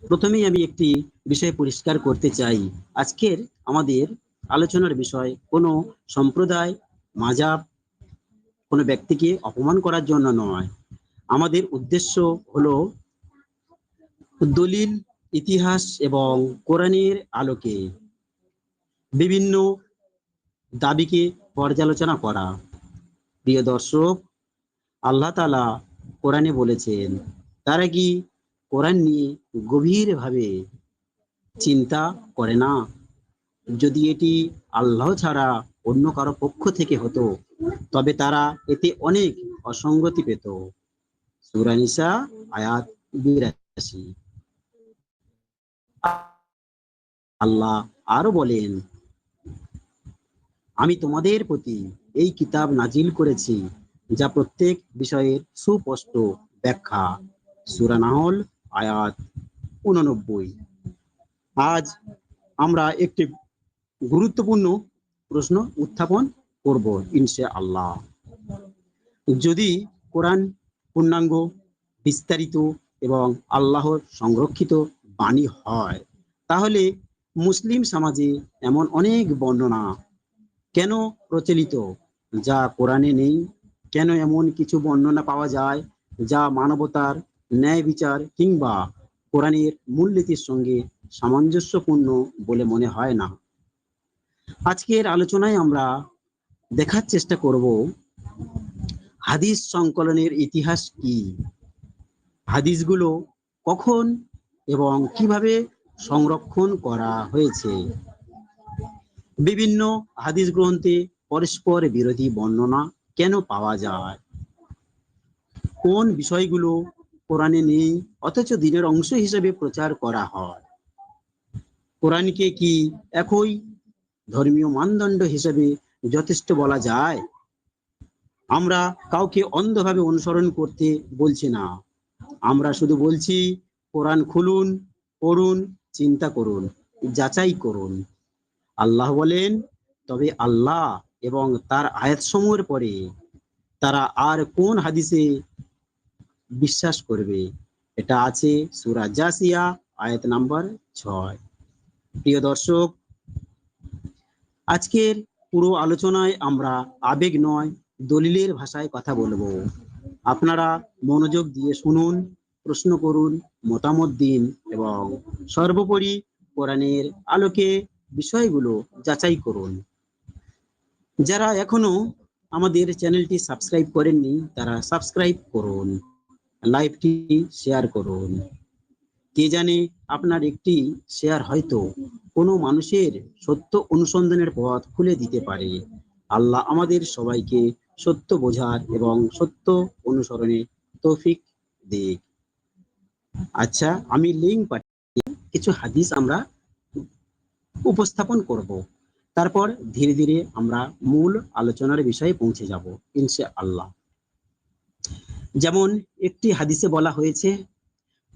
প্রথমেই আমি একটি বিষয় পরিষ্কার করতে চাই। আজকের আমাদের আলোচনার বিষয় কোনো সম্প্রদায়, মাযহাব, কোনো ব্যক্তিকে অপমান করার জন্য নয়। আমাদের উদ্দেশ্য হলো দলিল, ইতিহাস এবং কোরআনের আলোকে বিভিন্ন দাবিকে পর্যালোচনা করা। প্রিয় দর্শক, আল্লাহ তাআলা কোরআনে বলেছেন, তারা কি কোরআন নিয়ে গভীরভাবে চিন্তা করে না? যদি এটি আল্লাহ ছাড়া অন্য কারো পক্ষ থেকে হতো, তবে তারা এতে অনেক অসঙ্গতি পেত। সূরা নিসা আয়াত ৮২। আল্লাহ আরো বলেন, আমি তোমাদের প্রতি এই কিতাব নাজিল করেছি যা প্রত্যেক বিষয়ের সুস্পষ্ট ব্যাখ্যা। সূরা নাহল আয়াত ৮৯। আজ আমরা একটি গুরুত্বপূর্ণ প্রশ্ন উত্থাপন করব ইনশাআল্লাহ। যদি কোরআন পূর্ণাঙ্গ, বিস্তারিত এবং আল্লাহর সংরক্ষিত বাণী হয়, তাহলে মুসলিম সমাজে এমন অনেক বর্ণনা কেন প্রচলিত যা কোরআনে নেই? কেন এমন কিছু বর্ণনা পাওয়া যায় যা মানবতার, ন্যায় বিচার কিংবা কোরআনের মূলনীতির সঙ্গে সামঞ্জস্যপূর্ণ বলে মনে হয় না? আজকের আলোচনায় আমরা দেখার চেষ্টা করব হাদিস সংকলনের ইতিহাস কি, হাদিসগুলো কখন এবং কিভাবে সংরক্ষণ করা হয়েছে, বিভিন্ন হাদিস গ্রন্থে পরস্পর বিরোধী বর্ণনা কেন পাওয়া যায়, কোন বিষয়গুলো কোরআনে নেই অথচ দিনের অংশ হিসেবে প্রচার করা হয়, কোরআনকে কি একই ধর্মীয় মানদণ্ড হিসেবে যথেষ্ট বলা যায়? আমরা কাউকে অন্ধভাবে অনুসরণ করতে বলছি না, আমরা শুধু বলছি কোরআন খুলুন, পড়ুন, চিন্তা করুন, যাচাই করুন। আল্লাহ বলেন, তবে আল্লাহ এবং তার আয়াতসমূহের পরে তারা আর কোন হাদিসে বিশ্বাস করবে? এটা আছে সূরা জাসিয়া আয়াত নাম্বার ৬। প্রিয় দর্শক, আজকের পুরো আলোচনায় আমরা আবেগ নয়, দলিলের ভাষায় কথা বলবো। আপনারা মনোযোগ দিয়ে শুনুন, প্রশ্ন করুন, মতামত দিন এবং সর্বোপরি কোরআনের আলোকে বিষয়গুলো যাচাই করুন। যারা এখনো আমাদের চ্যানেলটি সাবস্ক্রাইব করেননি, তারা সাবস্ক্রাইব করুন, লাইভটি শেয়ার করুন। কে জানে, আপনার একটি শেয়ার হয়তো কোনো মানুষের সত্য অনুসন্ধানের পথ খুলে দিতে পারে। আল্লাহ আমাদের সবাইকে সত্য বোঝার এবং সত্য অনুসরণে তৌফিক দিক। আচ্ছা, আমি লিঙ্ক পাঠিয়ে কিছু হাদিস আমরা উপস্থাপন করব, তারপর ধীরে ধীরে আমরা মূল আলোচনার বিষয়ে পৌঁছে যাব ইনশাআল্লাহ। যেমন একটি হাদিসে বলা হয়েছে,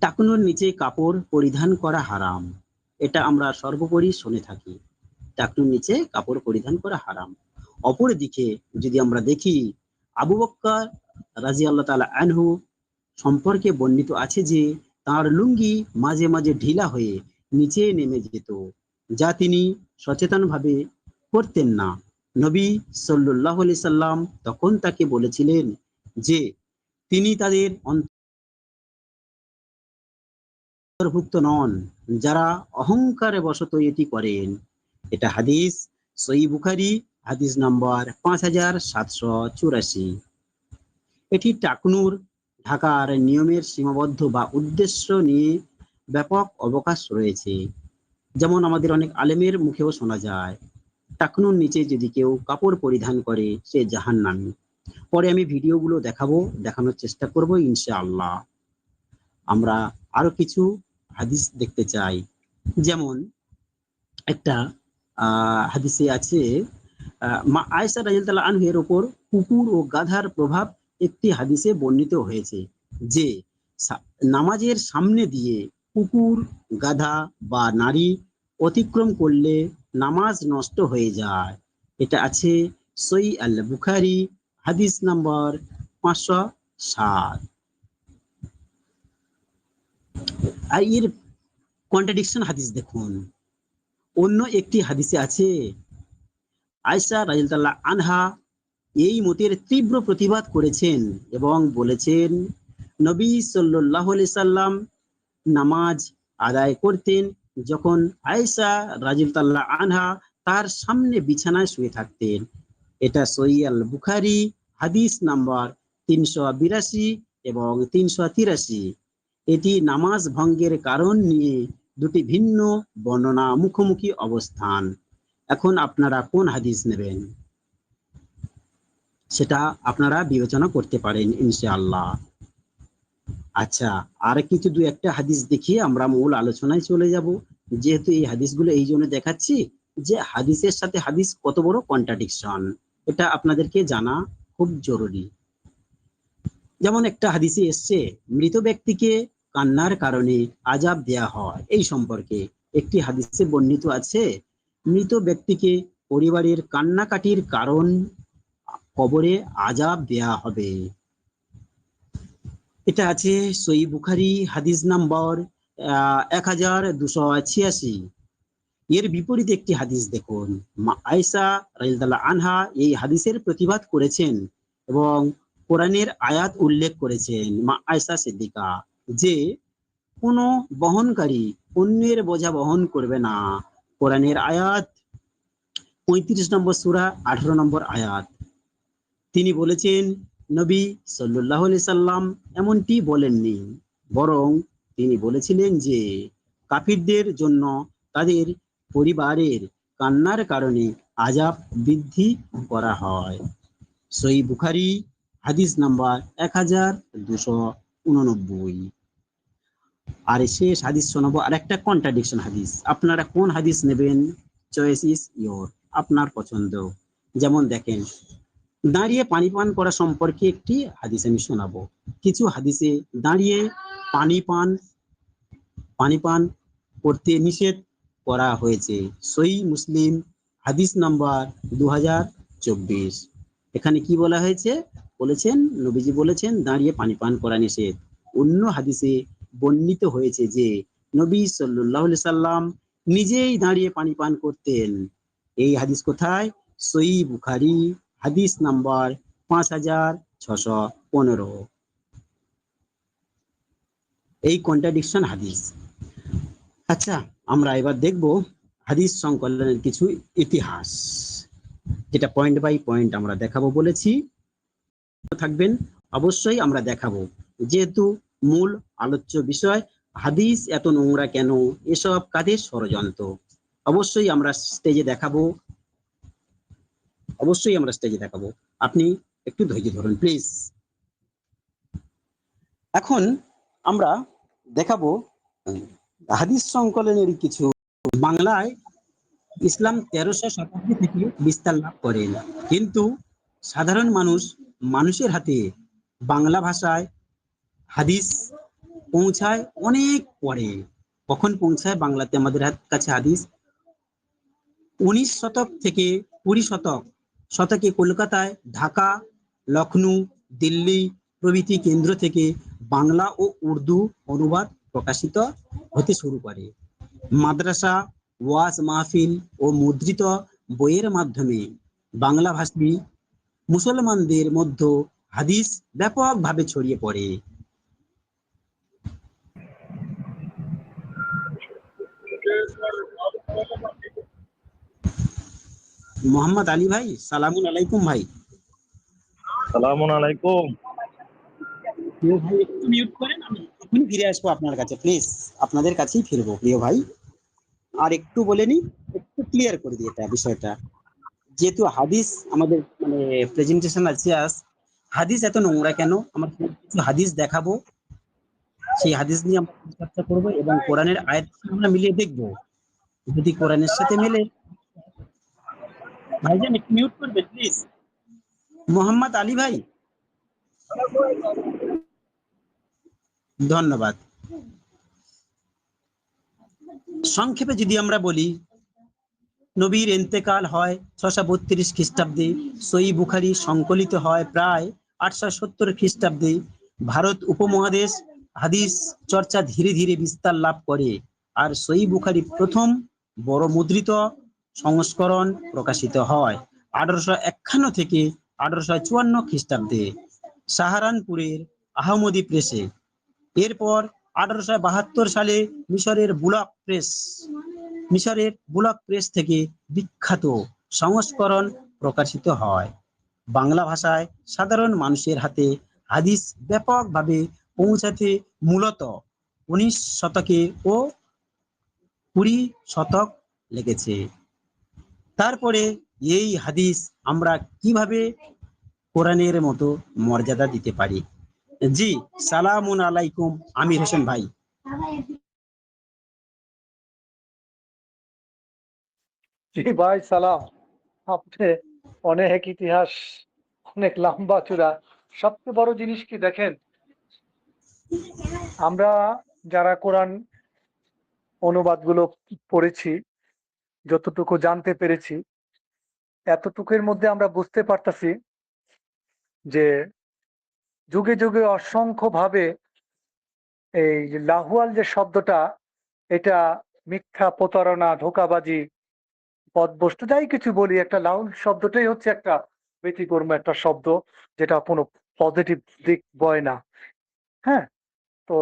টাকনুর নিচে কাপড় পরিধান করা হারাম। এটা আমরা সর্বোপরি শুনে থাকি, টাকনুর নিচে কাপড় পরিধান করা হারাম। অপরদিকে যদি আমরা দেখি, আবু বকর রাদিয়াল্লাহু তাআলা আনহু সম্পর্কে বর্ণিত আছে যে তার লুঙ্গি মাঝে মাঝে ঢিলা হয়ে নিচে নেমে যেত, যা তিনি সচেতনভাবে করতেন না। নবী সাল্লাল্লাহু আলাইহি সাল্লাম তখন তাকে বলেছিলেন যে তিনি তাদের অন্তর্ভুক্ত নন যারা অহংকারে বশত এটি করেন। এটা হাদিস সহিহ বুখারী, হাদিস নাম্বার 5784। এটি টাকনুর ঢাকার নিয়মের সীমাবদ্ধ বা উদ্দেশ্য নিয়ে ব্যাপক অবকাশ রয়েছে। যেমন আমাদের অনেক আলেমের মুখেও শোনা যায়, টাকনুর নিচে যদি কেউ কাপড় পরিধান করে সে জাহান্নামী। পরে আমি ভিডিওগুলো দেখানোর চেষ্টা করব ইনশাআল্লাহ। আমরা আরো কিছু হাদিস দেখতে চাই। যেমন একটা হাদিসে আছে, মা আয়েশা রাদিয়াল্লাহু আনহা এর উপর কুকুর ও গাধার প্রভাব একটি হাদিসে বর্ণিত হয়েছে যে নামাজের সামনে দিয়ে কুকুর, গাধা বা নারী অতিক্রম করলে নামাজ নষ্ট হয়ে যায়। এটা আছে সহিহ আল বুখারী, হাদিস নাম্বার 507। আর এর কন্ট্রাডিকশন হাদিস দেখুন। অন্য একটি হাদিসে আছে আয়েশা রাদিয়াল্লাহু আনহা এই মতের তীব্র প্রতিবাদ করেছেন এবং বলেছেন, নবী সাল্লাল্লাহু আলাইহি সাল্লাম নামাজ আদায় করতেন যখন আয়েশা রাদিয়াল্লাহু আনহা তার সামনে বিছানায় শুয়ে থাকতেন। এটা সহিহ আল বুখারী হাদিস নাম্বার 382 এবং 383। এটি নামাজ ভঙ্গের কারণ নিয়ে দুটি ভিন্ন বর্ণনা মুখোমুখি অবস্থান। এখন আপনারা কোন হাদিস নেবেন সেটা আপনারা বিবেচনা করতে পারেন ইনশাআল্লাহ। আচ্ছা, আর কিছু দু একটা হাদিস দেখিয়ে আমরা মূল আলোচনায় চলে যাব। যেহেতু এই হাদিসগুলো এই জন্য দেখাচ্ছি যে হাদিসের সাথে হাদিস কত বড় কন্ট্রাডিকশন, এটা আপনাদেরকে জানা খুব জরুরি। যেমন একটা হাদিসে এসছে মৃত ব্যক্তিকে কান্নার কারণে আযাব দেয়া হয়, এই সম্পর্কে একটি হাদিসে বর্ণিত আছে মৃত ব্যক্তিকে পরিবারের কান্নাকাটির কারণ কবরে আযাব দেয়া হবে। এটা আছে সহিহ বুখারী হাদিস নাম্বার 1286। এর বিপরীতে একটি হাদিস দেখুন, মা আয়েশা রাদিয়াল্লাহু আনহা এই হাদিসের প্রতিবাদ করেছেন এবং কোরআনের আয়াত উল্লেখ করেছেন মা আয়েশা সিদ্দিকা, যে কোনো বহনকারী অন্যের বোঝা বহন করবে না। কোরআনের আয়াত 35 নম্বর সূরা 18 নম্বর আয়াত। তিনি বলেছেন নবী সাল্লাল্লাহু আলাইহি সাল্লাম এমনটি বলেননি, বরং তিনি বলেছিলেন যে কাফিরদের জন্য তাদের পরিবারের কান্নার কারণে আযাব বৃদ্ধি করা হয়। সহিহ বুখারী হাদিস নাম্বার 1289। আর শেষ হাদিস শোনাবো আরেকটা কন্ট্রাডিকশন হাদিস। আপনারা কোন হাদিস নেবেন, চয়েস ইজ ইয়োর, আপনার পছন্দ। যেমন দেখেন, দাঁড়িয়ে পানি পান করা সম্পর্কে একটি হাদিস আমি শোনাবো। কিছু হাদিসে দাঁড়িয়ে পানি পান করতে নিষেধ করা হয়েছে। সহিহ মুসলিম হাদিস নাম্বার 2024। এখানে কি বলা হয়েছে, বলেছেন নবীজি বলেছেন দাঁড়িয়ে পানি পান করা নিষেধ। অন্য হাদিসে বর্ণিত হয়েছে যে নবী সাল্লাল্লাহু আলাইহি সাল্লাম নিজেই দাঁড়িয়ে পানি পান করতেন। এই হাদিস কোথায়? সহিহ বুখারী হাদিস নাম্বার 5615। এই কন্ট্রাডিকশন হাদিস। আচ্ছা, আমরা এবার দেখব হাদিস সংকলনের কিছু ইতিহাস, যেটা পয়েন্ট বাই পয়েন্ট আমরা দেখাবো বলেছি। থাকবেন অবশ্যই আমরা দেখাবো, যেহেতু মূল আলোচ্য বিষয় হাদিস এত নোংরা কেন, এসব কাদের ষড়যন্ত্র। অবশ্যই আমরা স্টেজে দেখাবো, আপনি একটু ধৈর্য ধরুন প্লিজ। এখন আমরা দেখাবো হাদিস সংকলনের কিছু। বাংলায় ইসলাম 1300 শতাব্দী থেকে বিস্তার লাভ করেন, কিন্তু সাধারণ মানুষের হাতে বাংলা ভাষায় হাদিস পৌঁছায় অনেক পরে। কখন পৌঁছায় বাংলাতে আমাদের কাছে হাদিস? 19 শতক থেকে 20 শতকে কলকাতায়, ঢাকা, লখনউ, দিল্লি প্রভৃতি কেন্দ্র থেকে বাংলা ও উর্দু অনুবাদ প্রকাশিত হতে শুরু করে। মাদ্রাসা, ওয়াজ মাহফিল ও মুদ্রিত বইয়ের মাধ্যমে বাংলা ভাষী মুসলমানদের মধ্যে হাদিস ব্যাপকভাবে ছড়িয়ে পড়ে। মোহাম্মদ আলী ভাই, সালামুন আলাইকুম ভাই। সালামুন আলাইকুম। প্রিয় ভাই একটু মিউট করেন, আমি এখনই ফিরে আসবো আপনার কাছে, প্লিজ আপনাদের কাছেই ফিরবো প্রিয় ভাই। আর একটু বলে নি, একটু ক্লিয়ার করে দিই এটা বিষয়টা। যেহেতু হাদিস আমাদের মানে প্রেজেন্টেশন আছে, হাদিস এত নোংরা কেন, আমরা কিছু হাদিস দেখাবো, সেই হাদিস নিয়ে আমরা চর্চা করবো এবং কোরআনের আয়াত আমরা মিলিয়ে দেখবো। যদি কোরআনের সাথে মেলে, ভাইজান একটু মিউট করবেন প্লিজ। মোহাম্মদ আলী ভাই, ধন্যবাদ। সংক্ষেপে যদি আমরা বলি, নবীর ইন্তেকাল হয় 632 খ্রিস্টাব্দে, সহিহ বুখারী সংকলিত হয় প্রায় 870 খ্রিস্টাব্দে। ভারত উপমহাদেশ হাদিস চর্চা ধীরে ধীরে বিস্তার লাভ করে আর সহিহ বুখারী প্রথম বড় মুদ্রিত সংস্করণ প্রকাশিত হয় 1851 থেকে 1854 খ্রিস্টাব্দে সাহারানপুরের আহমদী প্রেসে। এরপর 1872 সালে মিশরের বুলক প্রেস থেকে বিখ্যাত সংস্করণ প্রকাশিত হয়। বাংলা ভাষায় সাধারণ মানুষের হাতে হাদিস ব্যাপকভাবে পৌঁছাতে মূলত 19 শতকে ও 20 শতক লেগেছে। তারপরে এই হাদিস আমরা কিভাবে কোরআনের মতো মর্যাদা দিতে পারি? জি, সালামুন আলাইকুম আমির হোসেন ভাই। জি ভাই, সালাম। আপনি অনেক ইতিহাস, অনেক লম্বা চূড়া। সবচেয়ে বড় জিনিস কি দেখেন, আমরা যারা কোরআন অনুবাদগুলো পড়েছি, যতটুকু জানতে পেরেছি, এতটুকুর মধ্যে আমরা বুঝতে পারতাছি যে যুগে যুগে অসংখ্য ভাবে এই যে লাহুয়াল যে শব্দটা, এটা মিথ্যা, প্রতারণা, ধোঁকাবাজি, পথভ্রষ্ট, যাই কিছু বলি, একটা লাউল শব্দটাই হচ্ছে একটা ব্যতিক্রম একটা শব্দ, যেটা কোনো পজিটিভ দিক বয় না। হ্যাঁ, তো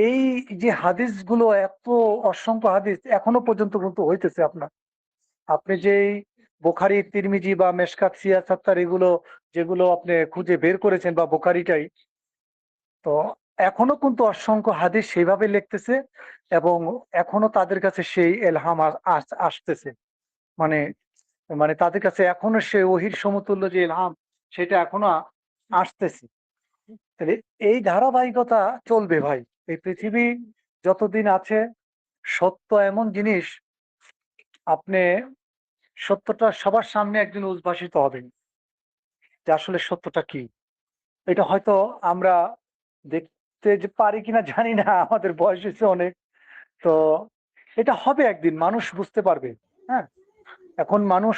এই যে হাদিসগুলো, এত অসংখ্য হাদিস এখনো পর্যন্ত কিন্তু হইতেছে আপনার। আপনি যেই বুখারী, তিরমিজি বা মেশকাত, সিয়াসাত্তার, এগুলো যেগুলো আপনি খুঁজে বের করেছেন, বা বুখারীটাই, তো এখনো কিন্তু অসংখ্য হাদিস সেইভাবে লিখতেছে, এবং এখনো তাদের কাছে সেই এলহাম আসতেছে। মানে মানে তাদের কাছে এখনো সেই ওহির সমতুল্য যে ইলহাম, সেটা এখনো আসতেছে। তাহলে এই ধারাবাহিকতা চলবে ভাই। এই পৃথিবী যতদিন আছে, সত্য এমন জিনিস, আপনি সত্যটা সবার সামনে একদিন উদ্ভাসিত হবেন যে আসলে সত্যটা কি। এটা হয়তো আমরা দেখতে যে পারি কিনা জানি না, আমাদের বয়স হচ্ছে অনেক, তো এটা হবে একদিন, মানুষ বুঝতে পারবে। হ্যাঁ, এখন মানুষ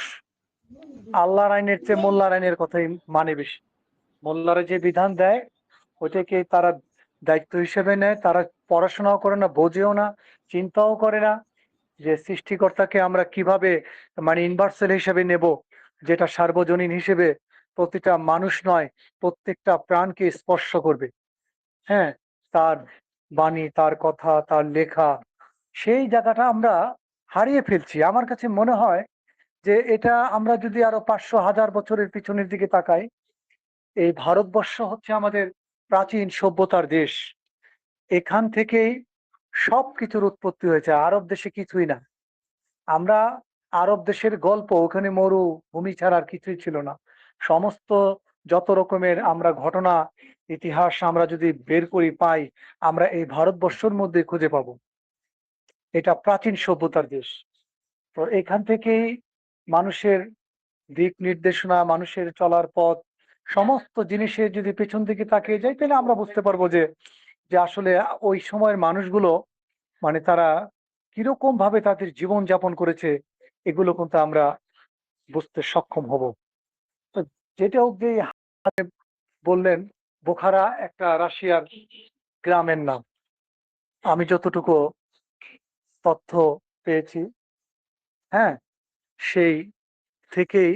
আল্লাহর আইনের চেয়ে মোল্লার আইনের কথাই মানে বেশি। মোল্লারা যে বিধান দেয়, ওইটাকে তারা দায়িত্ব হিসেবে নেয়। তারা পড়াশোনাও করে না, বোঝেও না, চিন্তাও করে না যে সৃষ্টিকর্তাকে আমরা কিভাবে মানে ইউনিভার্সাল হিসেবে নেব, যেটা সার্বজনীন হিসেবে প্রতিটা মানুষ নয়, প্রত্যেকটা প্রাণকে স্পর্শ করবে। হ্যাঁ, তার বাণী, তার কথা, তার লেখা, সেই জায়গাটা আমরা হারিয়ে ফেলছি। আমার কাছে মনে হয় যে এটা আমরা যদি আরো 500,000 বছরের পিছনের দিকে তাকাই, এই ভারতবর্ষ হচ্ছে আমাদের প্রাচীন সভ্যতার দেশ। এখান থেকেই সবকিছুর উৎপত্তি হয়েছে, আরব দেশে কিছুই না। আমরা আরব দেশের গল্প, ওখানে মরুভূমি ছাড়া আর কিছুই ছিল না। সমস্ত যত রকমের আমরা ঘটনা, ইতিহাস আমরা যদি বের করি, পাই, আমরা এই ভারতবর্ষের মধ্যে খুঁজে পাবো। এটা প্রাচীন সভ্যতার দেশ। তো এখান থেকেই মানুষের দিক নির্দেশনা, মানুষের চলার পথ, সমস্ত জিনিসের যদি পেছন দিকে তাকিয়ে যাই, তাহলে আমরা বুঝতে পারবো যে যে আসলে ওই সময়ের মানুষগুলো মানে তারা কিরকম ভাবে তাদের জীবন যাপন করেছে, এগুলো কিন্তু আমরা বুঝতে সক্ষম হব। তো যেটা অব্দি বললেন, বোখারা একটা রাশিয়ার গ্রামের নাম, আমি যতটুকু তথ্য পেয়েছি। হ্যাঁ, সেই থেকেই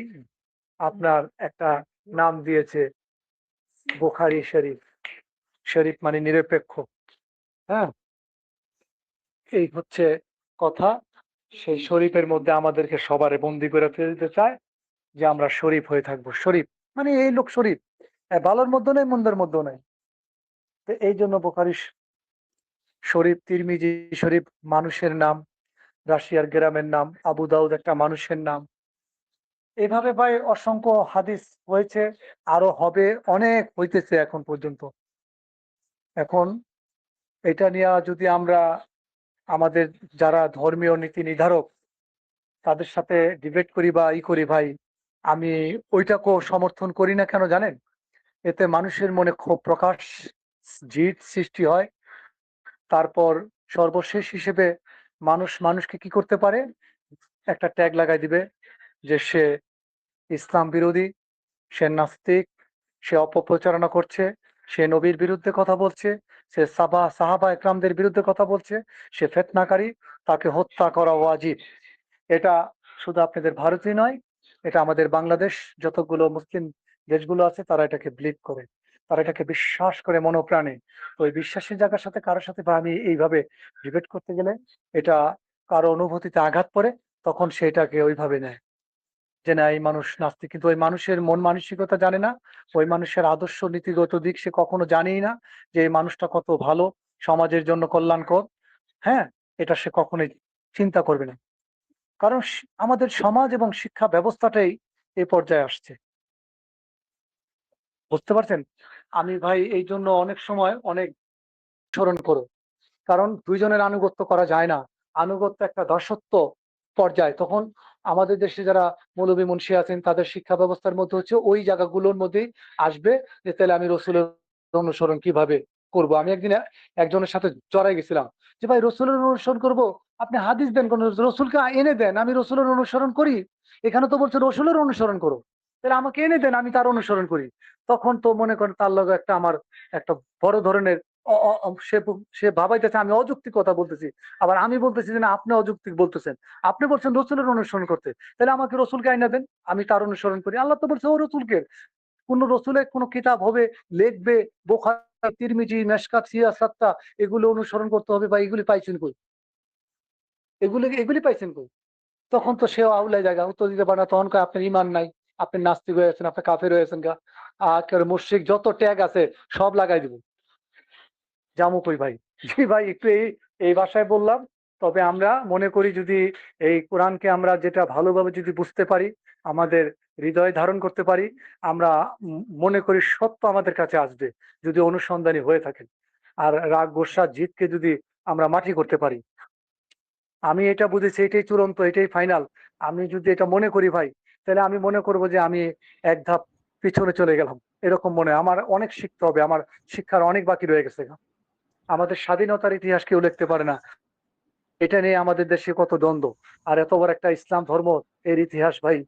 আপনার একটা নাম দিয়েছে বুখারী শরীফ। শরীফ মানে নিরপেক্ষ। হ্যাঁ, এই হচ্ছে কথা। সেই শরীফের মধ্যে আমাদেরকে সবারে বন্দি করে ফেলে দিতে চায় যে আমরা শরীফ হয়ে থাকবো। শরীফ মানে এই লোক শরীফ, ভালোর মধ্যে নেই, মন্দের মধ্যে নেই। তো এই জন্য বুখারী শরীফ, তিরমিজি শরীফ মানুষের নাম, রাশিয়ার গ্রামের নাম, আবু দাউদ একটা মানুষের নাম। এভাবে ভাই অসংখ্য হাদিস হয়েছে, আরো হবে, অনেক হইতেছে এখন পর্যন্ত। এখন এটা নিয়ে যদি আমরা আমাদের যারা ধর্মীয় নীতি নির্ধারক, তাদের সাথে ডিবেট করি বা করি ভাই, আমি ওইটাকেও সমর্থন করি না। কেন জানেন? এতে মানুষের মনে ক্ষোভ প্রকাশ, জিদ সৃষ্টি হয়। তারপর সর্বশেষ হিসেবে মানুষ মানুষকে কি করতে পারে, একটা ট্যাগ লাগাই দিবে যে সে ইসলাম বিরোধী, সে নাস্তিক, সে অপপ্রচারণা করছে, সে নবীর বিরুদ্ধে কথা বলছে, সে সাহাবা একরামদের বিরুদ্ধে কথা বলছে, সে ফিতনাকারী, তাকে হত্যা করা ওয়াজিব। এটা শুধু আপনাদের ভারতই নয়, এটা আমাদের বাংলাদেশ, যতগুলো মুসলিম দেশগুলো আছে তারা এটাকে বিলিভ করে, তারা এটাকে বিশ্বাস করে মনোপ্রাণে। তো ওই বিশ্বাসের জায়গার সাথে কারোর সাথে বা আমি এইভাবে ডিবেট করতে গেলে এটা কারো অনুভূতিতে আঘাত পড়ে, তখন সেটাকে ওইভাবে নেয় যে না এই মানুষ নাস্তিক। কিন্তু ওই মানুষের মন মানসিকতা জানে না, ওই মানুষের আদর্শ নীতিগত দিক সে কখনো জানেই না যে এই মানুষটা কত ভালো, সমাজের জন্য কল্যাণকর। হ্যাঁ, এটা সে কখনোই চিন্তা করবে না, কারণ আমাদের সমাজ এবং শিক্ষা ব্যবস্থাটাই এই পর্যায়ে আসছে। বুঝতে পারছেন? আমি ভাই এই জন্য অনেক সময় অনেক স্মরণ করো, কারণ দুইজনের আনুগত্য করা যায় না। আনুগত্য একটা দাসত্ব পর্যায়। তখন আমাদের দেশে যারা মৌলবী মুন্সি আছেন তাদের শিক্ষা ব্যবস্থার মধ্যে হচ্ছে ওই জায়গাগুলোর মধ্যেই আসবে যে তাহলে আমি রসুলের অনুসরণ কিভাবে করব। আমি একদিন একজনের সাথে জড়াই গেছিলাম যে ভাই রসুলের অনুসরণ করব, আপনি হাদিস দেন, কোন রসুলকে এনে দেন, আমি রসুলের অনুসরণ করি। এখানে তো বলছে রসুলের অনুসরণ করো, তাহলে আমাকে এনে দেন, আমি তার অনুসরণ করি। তখন তো মনে করেন তার লগে একটা আমার একটা বড় ধরনের সে সে ভাবাইতেছে আমি অযৌক্তিক কথা বলতেছি, আবার আমি বলতেছি যে না আপনি অযৌক্তিক বলতেছেন। আপনি বলছেন রসুলের অনুসরণ করতে, তাহলে আমাকে রসুলকে আইনা দেন, আমি তার অনুসরণ করি। আল্লাহ তো বলছে ও রসুলকে, কোন রসুলের কোন কিতাব হবে, লিখবে, বুখারী, তিরমিজি, মেশকাত, সিয়াসাত্তা, এগুলো অনুসরণ করতে হবে, বা এগুলি পাইছেন কই? এগুলি পাইছেন কই? তখন তো সেও আউলাই জায়গা উত্তর দিতে পারে না, তখন কয় আপনার ইমান নাই, আপনি নাস্তিক হয়ে আছেন, আপনি কাফের হয়ে আছেন গা, আর মুশরিক যত ট্যাগ আছে সব লাগাই দিব। জামু কই ভাই? জি ভাই, একটু এই ভাষায় বললাম। তবে আমরা মনে করি যদি এই কোরআনকে আমরা যেটা ভালোভাবে যদি বুঝতে পারি, আমাদের হৃদয়ে ধারণ করতে পারি, আমরা মনে করি সত্য আমাদের কাছে আসবে যদি অনুসন্ধানী হয়ে থাকেন। আর রাগ গোসা জিদকে যদি আমরা মাটি করতে পারি, আমি এটা বুঝেছি এটাই চূড়ান্ত, এটাই ফাইনাল, আমি যদি এটা মনে করি ভাই, তাহলে আমি মনে করব যে আমি এক ধাপ পিছনে চলে গেলাম। এরকম মনে হয়। আমার অনেক শিখতে হবে, আমার শিক্ষার অনেক বাকি রয়ে গেছে। আমাদের স্বাধীনতার ইতিহাস কেউ লিখতে পারে না, এটা নিয়ে আমাদের দেশে কত দ্বন্দ্ব। আর এত বড় একটা ইসলাম ধর্ম, এর ইতিহাস ভাই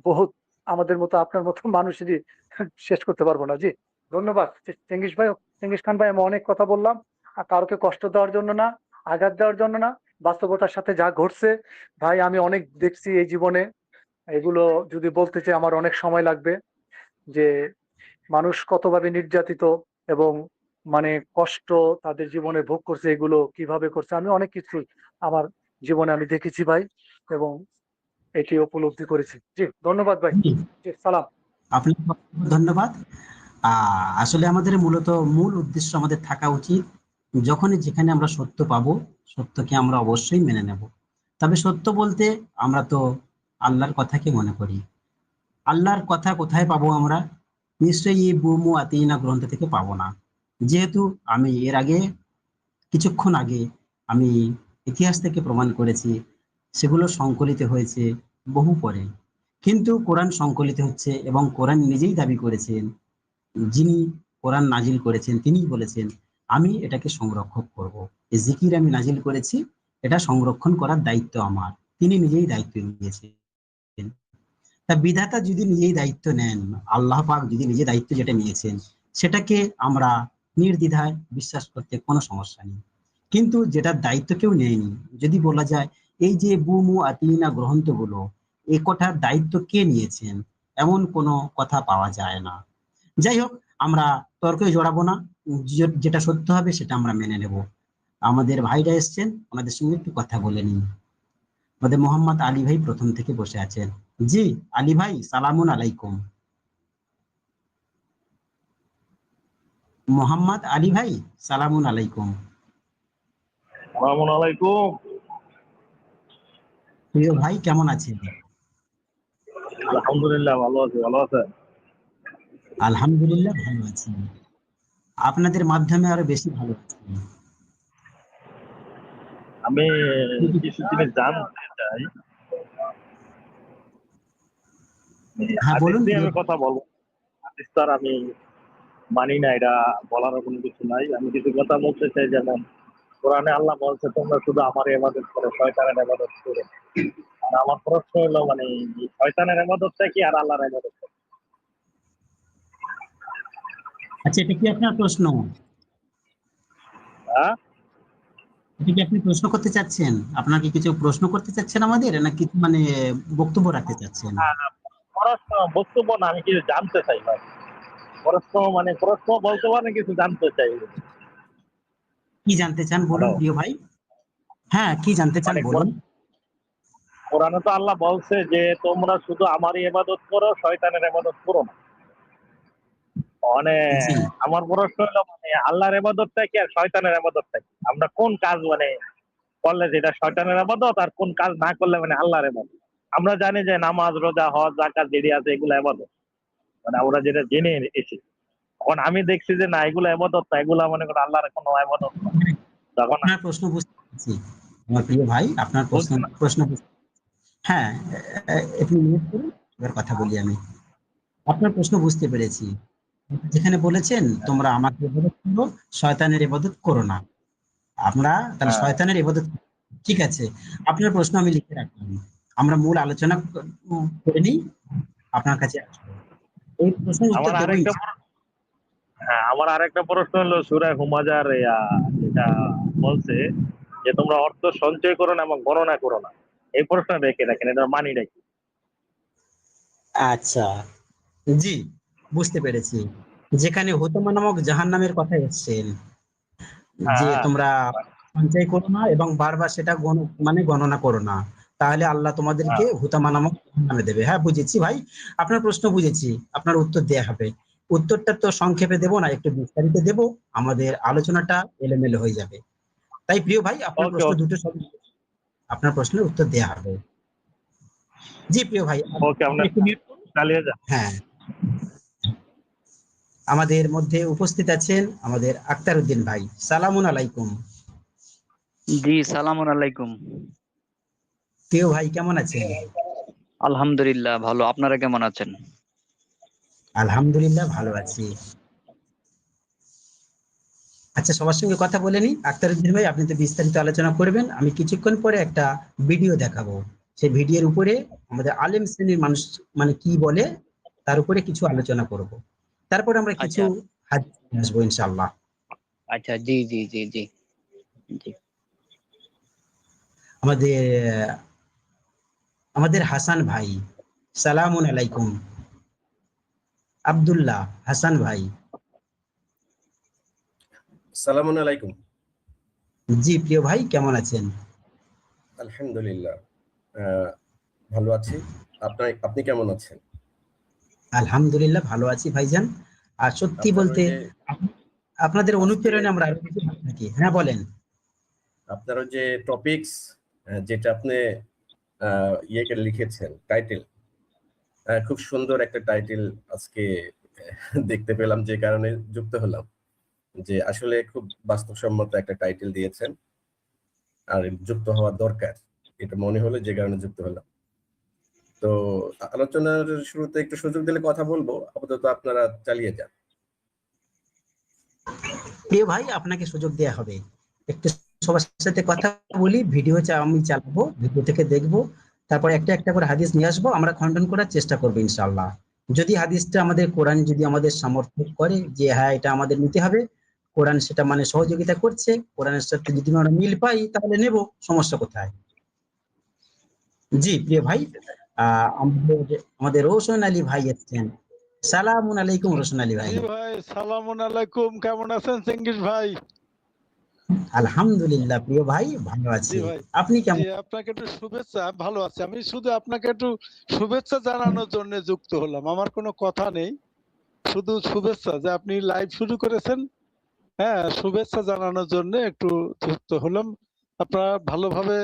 বহুত, আমাদের মতো আপনার মতো মানুষেরই শেষ করতে পারবো না। জি ধন্যবাদ চেঙ্গিস ভাই, চেঙ্গিস খান ভাই। আমি অনেক কথা বললাম, আর কাউকে কষ্ট দেওয়ার জন্য না, আঘাত দেওয়ার জন্য না, বাস্তবতার সাথে যা ঘটছে ভাই আমি অনেক দেখছি এই জীবনে। এগুলো যদি বলতে চাই আমার অনেক সময় লাগবে, যে মানুষ কতভাবে নির্যাতিত এবং মানে কষ্ট তাদের জীবনে ভোগ করছে, এগুলো কিভাবে করছে আমি অনেক কিছু আমার জীবনে আমি দেখেছি ভাই, এবং এটি উপলব্ধি করেছি। জি ধন্যবাদ ভাই। জি, জি সালাম। আপনাকে ধন্যবাদ। আসলে আমাদের মূলত মূল উদ্দেশ্য আমাদের থাকা উচিত, যখনই যেখানে আমরা সত্য পাবো, সত্যকে আমরা অবশ্যই মেনে নেব। তবে সত্য বলতে আমরা তো আল্লাহর কথাকে মনে করি। আল্লাহর কথা কোথায় পাবো আমরা? নিশ্চয়ই এই বুমু আতিনা গ্রন্থ থেকে পাবো না। যেহেতু আমি এর আগে, কিছুক্ষণ আগে আমি ইতিহাস থেকে প্রমাণ করেছি সেগুলো সংকলিত হয়েছে বহু পরে। কিন্তু কোরআন সংকলিত হচ্ছে, এবং কোরআন নিজেই দাবি করেছেন, যিনি কোরআন নাজিল করেছেন তিনিই বলেছেন আমি এটাকে সংরক্ষণ করব। এই জিকির আমি নাজিল করেছি, এটা সংরক্ষণ করার দায়িত্ব আমার। তিনি নিজেই দায়িত্ব নিয়েছেন। তা বিধাতা যদি নিজেই দায়িত্ব নেন, আল্লাহ পাক যদি নিজে দায়িত্ব যেটা নিয়েছেন, সেটাকে আমরা নির্দ্বিধায় বিশ্বাস করতে কোনো সমস্যা নেই। কিন্তু যেটার দায়িত্ব কেউ নেয়নি, যদি বলা যায় এই যে বুমু আতিনা গ্রন্থগুলো, এই কথার দায়িত্ব কে নিয়েছেন, এমন কোনো কথা পাওয়া যায় না। যাই হোক, আমরা তর্কে জড়াবো না। যেটা সত্য হবে সেটা আমরা মেনে নেব। আমাদের ভাইরা এসছেন, ওনাদের সঙ্গে একটু কথা বলে নিন। আমাদের মোহাম্মদ আলী ভাই প্রথম থেকে বসে আছেন। জি আলী ভাই, সালামুন আলাইকুম। মোহাম্মদ আলী ভাই, সালামুন আলাইকুম। আসসালামু আলাইকুম। প্রিয় ভাই কেমন আছেন? আলহামদুলিল্লাহ ভালো আছি, ভালো আছেন? আলহামদুলিল্লাহ ভালো আছি। আপনাদের মাধ্যমে আরো বেশি ভালো আছি। আমি কিছু জিনিস জানতে চাই। হ্যাঁ হাদিস বলুন নিয়ে প্রিয় আমি ভাই। কথা বলবো। হাদিস তো আর আমি মানি না, এটা বলার কোনো কিছু নাই। আমি কিছু কথা বলতে চাই, যেমন কোরআনে আল্লাহ বলছে তোমরা শুধু আমার ইবাদত করো, শয়তানের ইবাদত করো। আর আমার প্রশ্ন হলো মানে এই শয়তানের ইবাদতটা কি আর আল্লাহর ইবাদত? আচ্ছা, এটা কি আপনার প্রশ্ন? হ্যাঁ, এটা কি আপনি প্রশ্ন করতে চাচ্ছেন? আপনার কি কিছু প্রশ্ন করতে চাচ্ছেন আমাদের, নাকি মানে বক্তব্য রাখতে চাচ্ছেন? প্রশ্ন বক্তব্য না, আমি কিছু জানতে চাই ভাই। প্রশ্ন মানে প্রশ্ন বলতে পারেন, কিছু জানতে চাই। কি জানতে চান বলুন হ্যালো, প্রিয় ভাই। হ্যাঁ, কি জানতে চান মানে বলুন। কোরআনে তো আল্লাহ বলছে যে তোমরা শুধু আমারই ইবাদত করো, শয়তানের ইবাদত করো না। মানে জি, আমার প্রশ্ন হলো, মানে আল্লাহর ইবাদতটা কি আর শয়তানের ইবাদতটা কি? আমরা কোন কাজ মানে করলে যেটা শয়তানের ইবাদত, আর কোন কাজ না করলে মানে আল্লাহর ইবাদত? আমরা জানি যে নামাজ, রোজা, হজ, যাকাত যেটি আছে এগুলো ইবাদত, মানে আমরা যেটা জেনে এসেছি। এখন আমি দেখছি যে না, এগুলো ইবাদত না, এগুলা মনে করো আল্লাহর কোনো ইবাদত না। তখন আপনার প্রশ্ন বুঝতে পেরেছি আমার প্রিয় ভাই, আপনার প্রশ্ন বুঝছেন না? প্রশ্ন হ্যাঁ, একটু মিনিট করুন, এবার কথা বলি আমি। আপনার প্রশ্ন বুঝতে পেরেছি। যেখানে বলেছেন তোমরা আমাকে ইবাদত করো, শয়তানের ইবাদত করো না। আমরা তাহলে হ্যাঁ, শয়তানের ইবাদত, ঠিক আছে। আপনার প্রশ্ন আমি লিখে রাখলাম। আমরা মূল আলোচনা করে নিই, আপনার কাছে আসবো। এই প্রশ্নের উত্তর আমার দেবো আরেকটা হ্যাঁ, আমার আরেকটা প্রশ্ন হলো সূরা হুমাজার যেটা বলছে যে তোমরা অর্থ সঞ্চয় করো না এবং গণনা করো না। এই প্রশ্ন রেখে দেখেন, এটার মানিটা কি? আচ্ছা, জি, বুঝতে পেরেছি। যেখানে হুতমা নামক জাহান্নামের কথা এসছেন, হ্যাঁ, যে হ্যাঁ, তোমরা সঞ্চয় করো না এবং বারবার সেটা মানে গণনা করো না, তাহলে আল্লাহ তোমাদেরকে হ্যাঁ। হুতামা নামক জাহান্নামে দেবে। হ্যাঁ, বুঝেছি ভাই, আপনার প্রশ্ন বুঝেছি। আপনার উত্তর দেয়া হবে। উত্তরটা তো সংক্ষেপে দেব না, একটু বিস্তারিত দেব, আমাদের আলোচনাটা এলোমেলো হয়ে যাবে। তাই প্রিয় ভাই, আপনার ওকে, প্রশ্ন ওকে, দুটো সব, আপনার প্রশ্নের উত্তর দেয়া হবে। জি প্রিয় ভাই, ওকে, আপনি আপনার একটু mute করুন। চালিয়ে যান। হ্যাঁ, আমাদের মধ্যে উপস্থিত আছেন আমাদের আক্তার উদ্দিন ভাই। সালামুন আলাইকুম। জি, সালামুন আলাইকুম। প্রিয় ভাই, কেমন আছেন? আলহামদুলিল্লাহ ভালো। আপনারা কেমন আছেন? আলহামদুলিল্লাহ ভালো আছি। আচ্ছা, সবার সঙ্গে কথা বলে নি। আক্তারউদ্দিন ভাই, আপনি তো বিস্তারিত আলোচনা করবেন, আমি কিছুক্ষণ পরে একটা ভিডিও দেখাবো। সেই ভিডিওর উপরে আমাদের আলেম শ্রেণীর মানুষ মানে কি বলে, তার উপরে কিছু আলোচনা করব। তারপরে আমরা কিছু আচ্ছা, হাদিস নিয়ে আসবো ইনশাআল্লাহ। আচ্ছা, জি, জি, জি, জি, জি। আমাদের আমাদের হাসান ভাই, সালামুন আলাইকুম। আব্দুল্লাহ হাসান ভাই। সালামুন আলাইকুম। জি প্রিয় ভাই, কেমন আছেন? আলহামদুলিল্লাহ, ভালো আছি। আপনি কেমন আছেন? আলহামদুলিল্লাহ ভালো আছি ভাইজান। আর সত্যি আপনার ওই বলতে যে আপনাদের আজকে অনুপ্রেরণে আমরা আরো বেশি ভালো থাকি। হ্যাঁ, বলেন। আপনার ওই যে টপিকস, যেটা আপনি ইয়ে করে লিখেছেন, টাইটেল, খুব সুন্দর একটা টাইটেল আজকে দেখতে পেলাম, যে কারণে যুক্ত হলাম। যে আসলে খুব বাস্তবসম্মত একটা টাইটেল দিয়েছেন, আর যুক্ত হওয়া দরকার, এটা মনে হলো, যে কারণে যুক্ত হলাম। তো আলোচনার শুরুতে একটু সুযোগ দিলে কথা বলবো, আপাতত আপনারা চালিয়ে যান। প্রিয় ভাই, আপনাকে সুযোগ দেয়া হবে। একটু সবার সাথে কথা বলি, ভিডিও আমি চালাবো, ভিডিও থেকে দেখবো, তারপরে একটা একটা করে হাদিস নিয়ে আসবো, আমরা খণ্ডন করার চেষ্টা করবো ইনশাআল্লাহ। যদি হাদিসটা আমাদের কোরআন যদি আমাদের সামর্থ্য করে যে হ্যাঁ এটা আমাদের নিতে হবে, কোরআন সেটা মানে সহযোগিতা করছে, কোরআনের সাথে যদি আমরা মিল পাই তাহলে নেব, সমস্যা কোথায়? জি প্রিয় ভাই, আমাদের আমাদের রোশন আলী ভাই এসছেন। সালামুন আলাইকুম রোশন আলী ভাই। জি ভাই, সালামুন আলাইকুম। কেমন আছেন চেঙ্গিস ভাই? আলহামদুলিল্লাহ প্রিয় ভাই, ভালো জি আছি। ভাই, আপনি জি কেমন? আপনাকে একটু শুভেচ্ছা। ভালো আছি। আমি শুধু আপনাকে একটু শুভেচ্ছা জানানোর জন্য যুক্ত হলাম। আমার কোনো কথা নেই, শুধু শুভেচ্ছা যে আপনি লাইভ শুরু করেছেন। হ্যাঁ, শুভেচ্ছা জানানোর জন্য একটু যুক্ত হলাম। আপনারা ভালোভাবে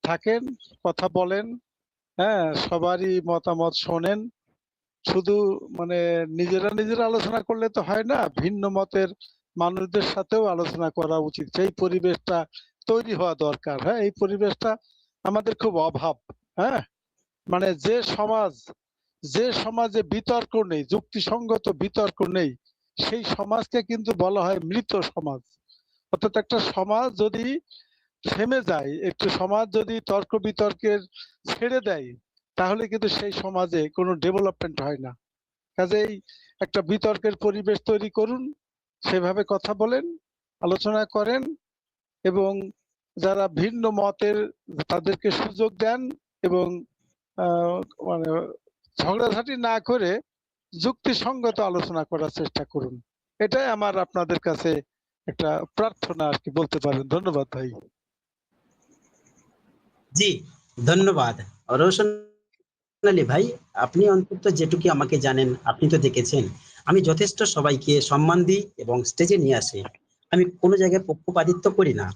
থাকেন, কথা বলেন, হ্যাঁ, সবারই মতামত শোনেন। শুধু মানে নিজেরা আলোচনা করলে তো হয় না, ভিন্ন মতের মানুষদের সাথেও আলোচনা করা উচিত। সেই পরিবেশটা তৈরি হওয়া দরকার। হ্যাঁ, এই পরিবেশটা আমাদের খুব অভাব। হ্যাঁ, মানে যে সমাজে বিতর্ক নেই, যুক্তিসঙ্গত বিতর্ক নেই, সেই সমাজকে কিন্তু বলা হয় মৃত সমাজ। অর্থাৎ একটা সমাজ যদি থেমে যায়, একটু সমাজ যদি তর্ক বিতর্কের ছেড়ে দেয়, তাহলে কিন্তু সেই সমাজে কোনো ডেভেলপমেন্ট হয় না। কাজেই একটা বিতর্কের পরিবেশ তৈরি করুন, সেভাবে কথা বলেন, আলোচনা করেন এবং যারা ভিন্ন মতের তাদেরকে সুযোগ দেন এবং আহ, মানে ঝগড়াঝাটি না করে যুক্তিসঙ্গত আলোচনা করার চেষ্টা করুন। এটাই আমার আপনাদের কাছে একটা প্রার্থনা আর কি বলতে পারেন। ধন্যবাদ ভাই। জি, ধন্যবাদ রোশন আলী ভাই। আপনি অন্তত যেটুকু আমাকে জানেন, আপনি তো দেখেছেন আমি যথেষ্ট সবাইকে সম্মান দিই এবং স্টেজে নিয়ে আসি। আমি কোনো জায়গায় পক্ষপাতিত্ব করি না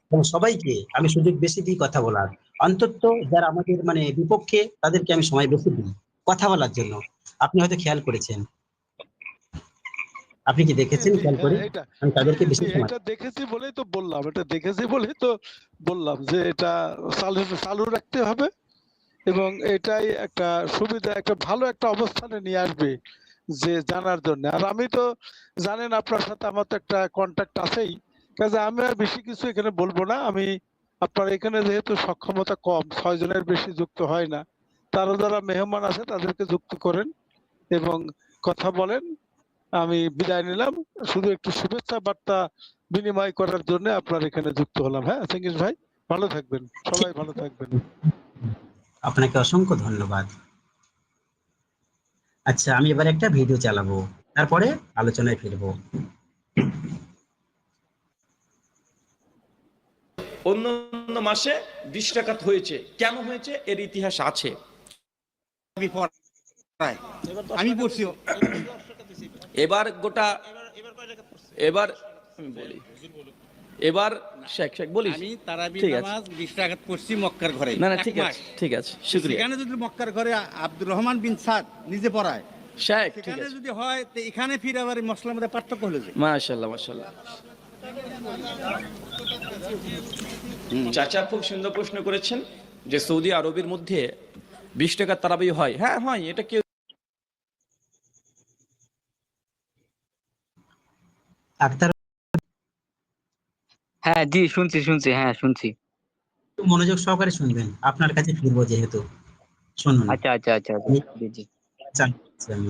এবং সবাইকে আমি সুযোগ বেশি দিই কথা বলার। অন্তত যারা আমাদের মানে বিপক্ষে তাদেরকে আমি সময় বেশি দিই কথা বলার জন্য। আপনি হয়তো খেয়াল করেছেন, আপনি কি জি দেখেছেন জি খেয়াল হ্যাঁ করে? এটা আমি জি তাদেরকে জি বেশি সময়। এটা দেখেছি বলেই তো বললাম, এটা দেখেছি বলেই তো বললাম যে এটা চালু চালু রাখতে হবে এবং এটাই একটা সুবিধা, একটা ভালো একটা অবস্থানে নিয়ে আসবে যে জানার জন্য। আর আমি তো জানেন আপনার সাথে আমার তো একটা কন্টাক্ট আছেই, কাজে আমি আর বেশি কিছু এখানে বলবো না। আমি আপনার এখানে যেহেতু সক্ষমতা কম, 6 জনের বেশি যুক্ত হয় না, তারা যারা মেহমান আছে তাদেরকে যুক্ত করেন এবং কথা বলেন। আমি বিদায় নিলাম, শুধু একটু শুভেচ্ছা বার্তা বিনিময় করার জন্য আপনার এখানে যুক্ত হলাম। হ্যাঁ চেঙ্গিস ভাই, ভালো থাকবেন, ঠিক, সবাই ভালো থাকবেন। আপনাকে অসংখ্য ধন্যবাদ। আচ্ছা, আমি এবার একটা ভিডিও চালাবো, তারপরে আলোচনায় ফিরবো। অন্য অন্য মাসে 20 টাকাত হয়েছে, কেন হয়েছে এর ইতিহাস আছে। আমি পড়ছি। এবার গোটা এবার আমি বলি, এবার শেখ শেখ বলি আমি তারাবি ঠিক আছে। নামাজ 20 টাকাত পড়ছি মক্কার ঘরে। না না এক ঠিক মাস। আছে ঠিক আছে, শুক্রিয়া সেখানে যদি মক্কার ঘরে আব্দুর রহমান বিন সাদ নিজে পড়ায়, শেখ, ঠিক সেখানে আছে। যদি হয় তো এখানে ফিরে আবার এই মশলার মধ্যে পার্থক্য হলো যে। মাশাআল্লাহ মাশাআল্লাহ। চাচা খুব সুন্দর প্রশ্ন করেছেন যে সৌদি আরবের মধ্যে 20 টাকা তারাবি হয়। হ্যাঁ হয়, এটা কেউ আক্তার, হ্যাঁ জি শুনছি শুনছি, হ্যাঁ শুনছি। একটু মনোযোগ সহকারে শুনবেন, আপনার কাছে ফিরবো যেহেতু। শুনুন, আচ্ছা আচ্ছা আচ্ছা আচ্ছা, আমি জি জি। চালাচ্ছি আমি।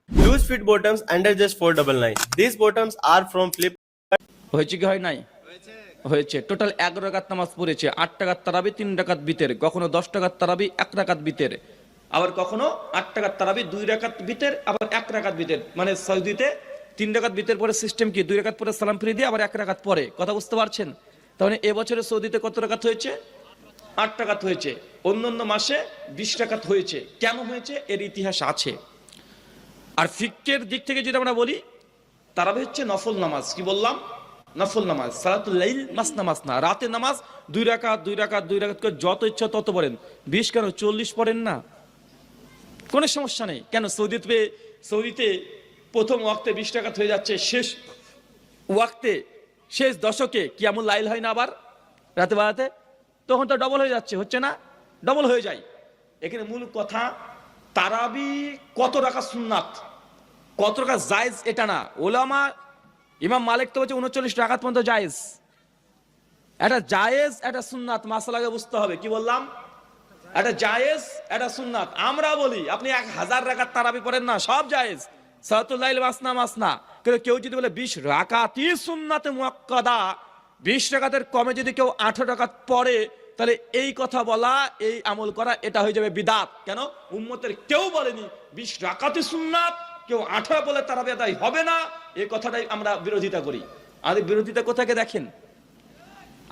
Use fit bottoms under just 499. These bottoms are from Flip. হয়েছে কি হয় নাই? হয়েছে। টোটাল 11 রাকাত নামাজ পড়েছে, 8 টাকার তারাবি 3 রাকাত বিতের, কখনো 10 টাকার তারাবি 1 রাকাত বিতের, আবার কখনো 8 টাকার তারাবি 2 রাকাত বিতের, আবার 1 রাকাত বিতের। মানে সৌদিতে 3 রাকাত বিতের পরে সিস্টেম কি 2 রাকাত পরে সালাম ফিরে দিয়ে আবার 1 রাকাত পরে। কথা বুঝতে পারছেন? তাহলে এবছরে সৌদিতে কত রাকাত হয়েছে? 8 টাকাত হয়েছে। অন্যান্য মাসে 20 টাকাত হয়েছে, কেন হয়েছে এর ইতিহাস আছে। আর ফিক্কের দিক থেকে যদি আমরা বলি, তারাবি হচ্ছে নফল নামাজ। কি বললাম? নফল নামাজ। সালাতুল লাইল মাসনা মাসনা, রাতের নামাজ 2 রাকাত 2 রাকাত 2 রাকাত করে যত ইচ্ছা তত পড়েন। 20 কেন 40 পড়েন না, কোনো সমস্যা নেই। কেন সৌদিতে প্রথম ওয়াক্তে 20 টাকাত হয়ে যাচ্ছে, শেষ ওয়াক্তে শেষ দশকে কিয়ামুল লাইল হয় না আবার রাতে বেলাতে, তখন তো ডবল হয়ে যাচ্ছে, হচ্ছে না? ডবল হয়ে যায়। এখানে মূল কথা তারাবি কত রাকাত সুন্নাত, কত টাকা জায়েজ এটা না। ওলামা ইমাম মালিক তো বলছে 39 রাকাত পর্যন্ত জায়েজ। এটা জায়েজ, এটা সুন্নাত, মাসালাকে বুঝতে হবে। কি বললাম? এটা জায়েজ, এটা সুন্নাত। আমরা বলি আপনি 1000 রাকাত তারাবি পড়েন না, সব জায়েজ। সালাতুল লাইল মাসনা মাসনা। কিন্তু কেউ যদি বলে 20 রাকাতই সুন্নাতে মুআক্কাদা, 20 রাকাতের কমে যদি কেউ 18 রাকাত পড়ে, তাহলে এই কথা বলা, এই আমল করা, এটা হয়ে যাবে বিদআত। কেন? উম্মতের কেউ বলেনি 20 রাকাতই সুন্নাত, কেউ 18 বলে তারাবি আদায় হবে না। এই কথাটাই আমরা বিরোধিতা করি। আমাদের বিরোধিতা কোথাকে দেখেন?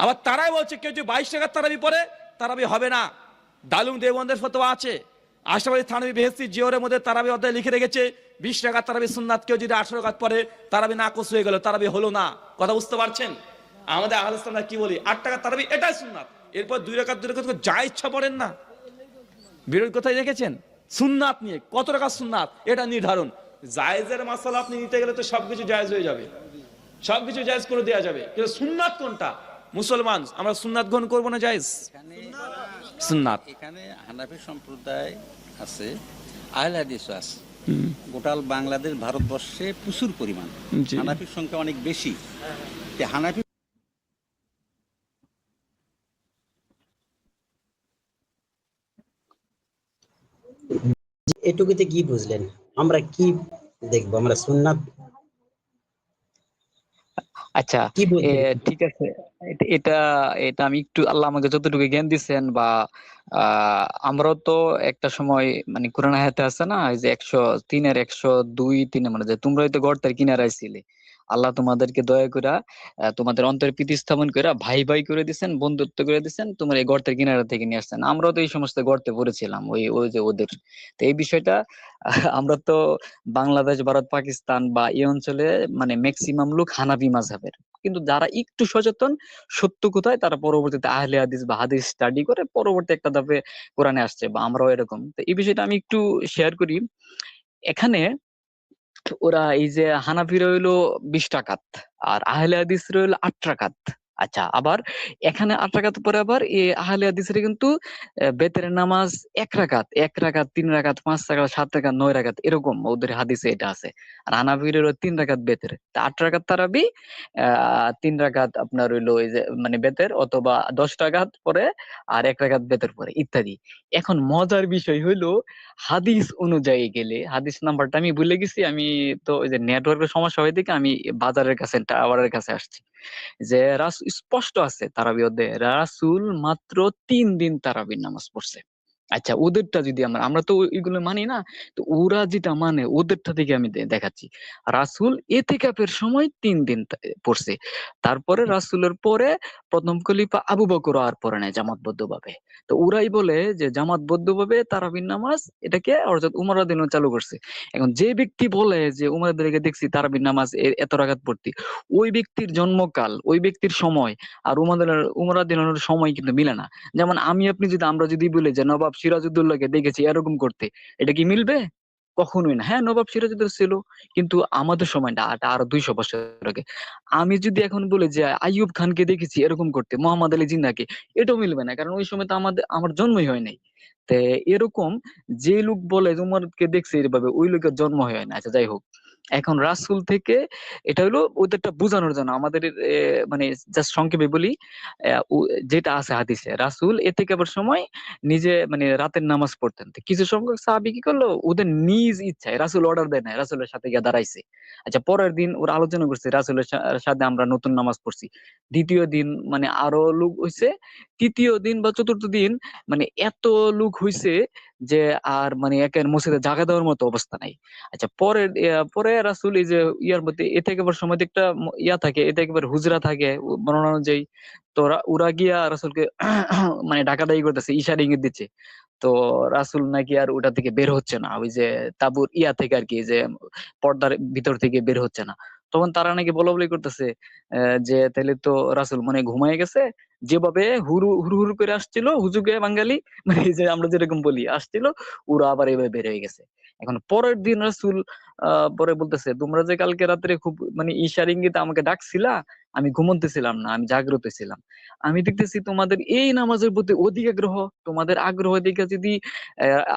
আবার তারাই বলছে কেউ যদি 22 টাকার তারাবি পড়ে তারাবি হবে না। দালুম দেওবন্দের ফতোয়া আছে, আশরাফ আলী থানভী বেহেশতি জিওরের মধ্যে তারাবি অধ্যায় লিখে রেখেছে 20 টাকার তারাবি সুন্নাত, কেউ যদি 18 রাকাত পড়ে তারাবি নাকস হয়ে গেল, তারাবি হলো না। কথা বুঝতে পারছেন? আমাদের আহলে সুন্নাত কি বলি? 8 টাকার তারাবি এটাই সুন্নাত, এরপর 2 রাকাত 2 রাকাত যা ইচ্ছা পড়েন না। বিরোধ কোথায় দেখেছেন? সুন্নাত নিয়ে কত টাকা সুন্নাত এটা নির্ধারণ। জায়েজের মাসালা আপনি নিতে গেলে তো সবকিছু জায়েজ হয়ে যাবে, সবকিছু জায়েজ করে দেওয়া যাবে, কিন্তু সুন্নাত কোনটা? মুসলমান আমরা সুন্নাত গ্রহণ করবো না জায়েজ? সুন্নাত। এখানে হানাফি সম্প্রদায় আছে, আহলে হাদিসও আছে। গোটাল বাংলাদেশ ভারতবর্ষে প্রচুর পরিমাণ জি। হানাফির সংখ্যা অনেক বেশি। তে হানাফি এটুকুতে কি বুঝলেন? আমরা কি দেখবো? আমরা সুন্নাত আচ্ছা, কি বলতে ঠিক আছে। এটা এটা আমি একটু, আল্লাহ আমাকে যতটুকু জ্ঞান দিচ্ছেন, বা আমরাও তো একটা সময় মানে কোরআন আয়াতে আছে না, এই যে 103-এর 102-3 মানে, যে তোমরা হয়তো গর্তের কিনারে আইছিলে, আল্লাহ তোমাদেরকে দয়া করে তোমাদের অন্তরে প্রীতি স্থাপন করে ভাই ভাই করে দিচ্ছেন, বন্ধুত্ব করে দিচ্ছেন, তোমার এই গর্তের কিনারা থেকে নিয়ে আসছেন। আমরাও তো এই সমস্ত গর্তে পড়েছিলাম, ওই ওই যে ওদের। তো এই বিষয়টা আমরা তো বাংলাদেশ, ভারত, পাকিস্তান বা এই অঞ্চলে মানে ম্যাক্সিমাম লোক হানাফি মাযহাবের, কিন্তু যারা একটু সচেতন সত্য কোথায়, তারা পরবর্তীতে আহলে হাদিস বা হাদিস স্টাডি করে পরবর্তী একটা ধাপে কোরআনে আসছে, বা আমরাও এরকম। তো এই বিষয়টা আমি একটু শেয়ার করি এখানে। ওরা এই যে হানাফিরা হইলো 20 রাকাত, আর আহলে হাদিসরা হইলো 8 রাকাত। আচ্ছা, আবার এখানে 8 রাকাত পরে আবার আহলে হাদিসরা কিন্তু বেতের নামাজ 1 রাকাত, 1 রাকাত, 3 রাকাত, 5 রাকাত, 7 রাকাত, 9 রাকাত, এরকম ওদের হাদিসে এটা আছে। আর হানাফিরা 3 রাকাত বেতের, তা 8 রাকাত তারাবি, 3 রাকাত আপনার হইলো ওই যে মানে বেতের, অথবা 10 রাকাত পরে আর 1 রাকাত বেতের পরে, ইত্যাদি। এখন মজার বিষয় হইলো, হাদিস অনুযায়ী গেলে, হাদিস নাম্বারটা আমি ভুলে গেছি, আমি তো ওই যে নেটওয়ার্কের সমস্যা হয়ে থেকে আমি বাজারের কাছে টাওয়ারের কাছে আসছি, যে স্পষ্ট আছে তারাবি অধ্যায়ে রাসূল মাত্র 3 দিন তারাবির নামাজ পড়ছে। আচ্ছা, ওদেরটা যদি আমরা আমরা তো এগুলো মানি না, তো ওরা যেটা মানে ওদেরটা থেকে আমি দেখাচ্ছি। রাসূল ইতিকাফের সময় 3 দিন পড়ছে। তারপরে রাসূলের পরে প্রথম খলিফা আবু বকর আর পড়ে নাই জামাতবদ্ধ ভাবে। তো ওরাই বলে যে জামাতবদ্ধ ভাবে তারাবির নামাজ এটাকে অর্থাৎ উমর রাদিয়াল্লাহু আনহু চালু করছে। এখন যে ব্যক্তি বলে যে উমরদেরকে দেখছি তারাবির নামাজ এত রাকাত পড়তে, ওই ব্যক্তির জন্মকাল, ওই ব্যক্তির সময় আর উমর রাদিয়াল্লাহু আনহুর সময় কিন্তু মিলে না। যেমন আমি আপনি যদি, আমরা যদি বলি যে নবাব সিরাজউদ্দৌলাকে দেখেছি এরকম করতে, এটা কি মিলবে? কখনোই না। হ্যাঁ, নবাব সিরাজউদ্দৌলা ছিল, কিন্তু আমাদের সময়টা আরো 200 বছর আগে। আমি যদি এখন বলি যে আইয়ুব খানকে দেখেছি এরকম করতে, মোহাম্মদ আলী জিন্নাহকে, এটাও মিলবে না, কারণ ওই সময় তো আমার জন্মই হয় নাই। তে এরকম যে লোক বলে যে উমরকে দেখছে এভাবে, ওই লোকের জন্ম হয় না। আচ্ছা, যাই হোক, এখন রাসূল থেকে এটা হলো ওদেরটা বোঝানোর জন্য আমাদের মানে জাস্ট সংক্ষেপে বলি, যেটা আছে হাদিসে, রাসূল ইতিকাফের সময় নিজে মানে রাতের নামাজ পড়তেন। তো কিছু সংখ্যক সাহাবী কি করলো, ওদের নিজ ইচ্ছায়, রাসূল অর্ডার দেয় নাই, রাসূলের সাথে গিয়ে দাঁড়াইছে। আচ্ছা, পরের দিন ওরা আলোচনা করছে, রাসূলের সাথে আমরা নতুন নামাজ পড়ছি। দ্বিতীয় দিন মানে আরো লোক হইছে। তৃতীয় দিন বা চতুর্থ দিন মানে এত লোক হইছে যে আর মানে একের মসজিদে জায়গা দেওয়ার মতো অবস্থা নাই। আচ্ছা, পরে রাসূল এই যে ইয়ার মধ্যে ইতিকাফের সময় তো একটা ইয়া থাকে, ইতিকাফের হুজরা থাকে বর্ণনা অনুযায়ী। তো ওরা গিয়া রাসূলকে মানে ডাকাডাকি করতেছে, ইশারা ইঙ্গিত দিচ্ছে। তো রাসূল নাকি আর ওটা থেকে বের হচ্ছে না, ওই যে তাঁবুর ইয়া থেকে আর কি, যে পর্দার ভিতর থেকে বের হচ্ছে না। তখন তারা নাকি বলাবলি করতেছে যে তাইলে তো রাসূল মনে হয় ঘুমায় গেছে, যেভাবে হুড় করে আসছিল হুজুগে বাঙালি, মানে এই যে আমরা যেরকম বলি আসছিল, ওরা আবার এভাবে বের হয়ে গেছে। এখন পরের দিন রাসূল পরে বলতেছে, তোমরা যে কালকে রাত্রে খুব মানে ইশারা ইঙ্গিতে আমাকে ডাকছিলা, আমি ঘুমন্তেছিলাম না, আমি জাগ্রত ছিলাম। আমি দেখতেছি তোমাদের এই নামাজের প্রতি অধিক আগ্রহ, তোমাদের আগ্রহ দেখে যদি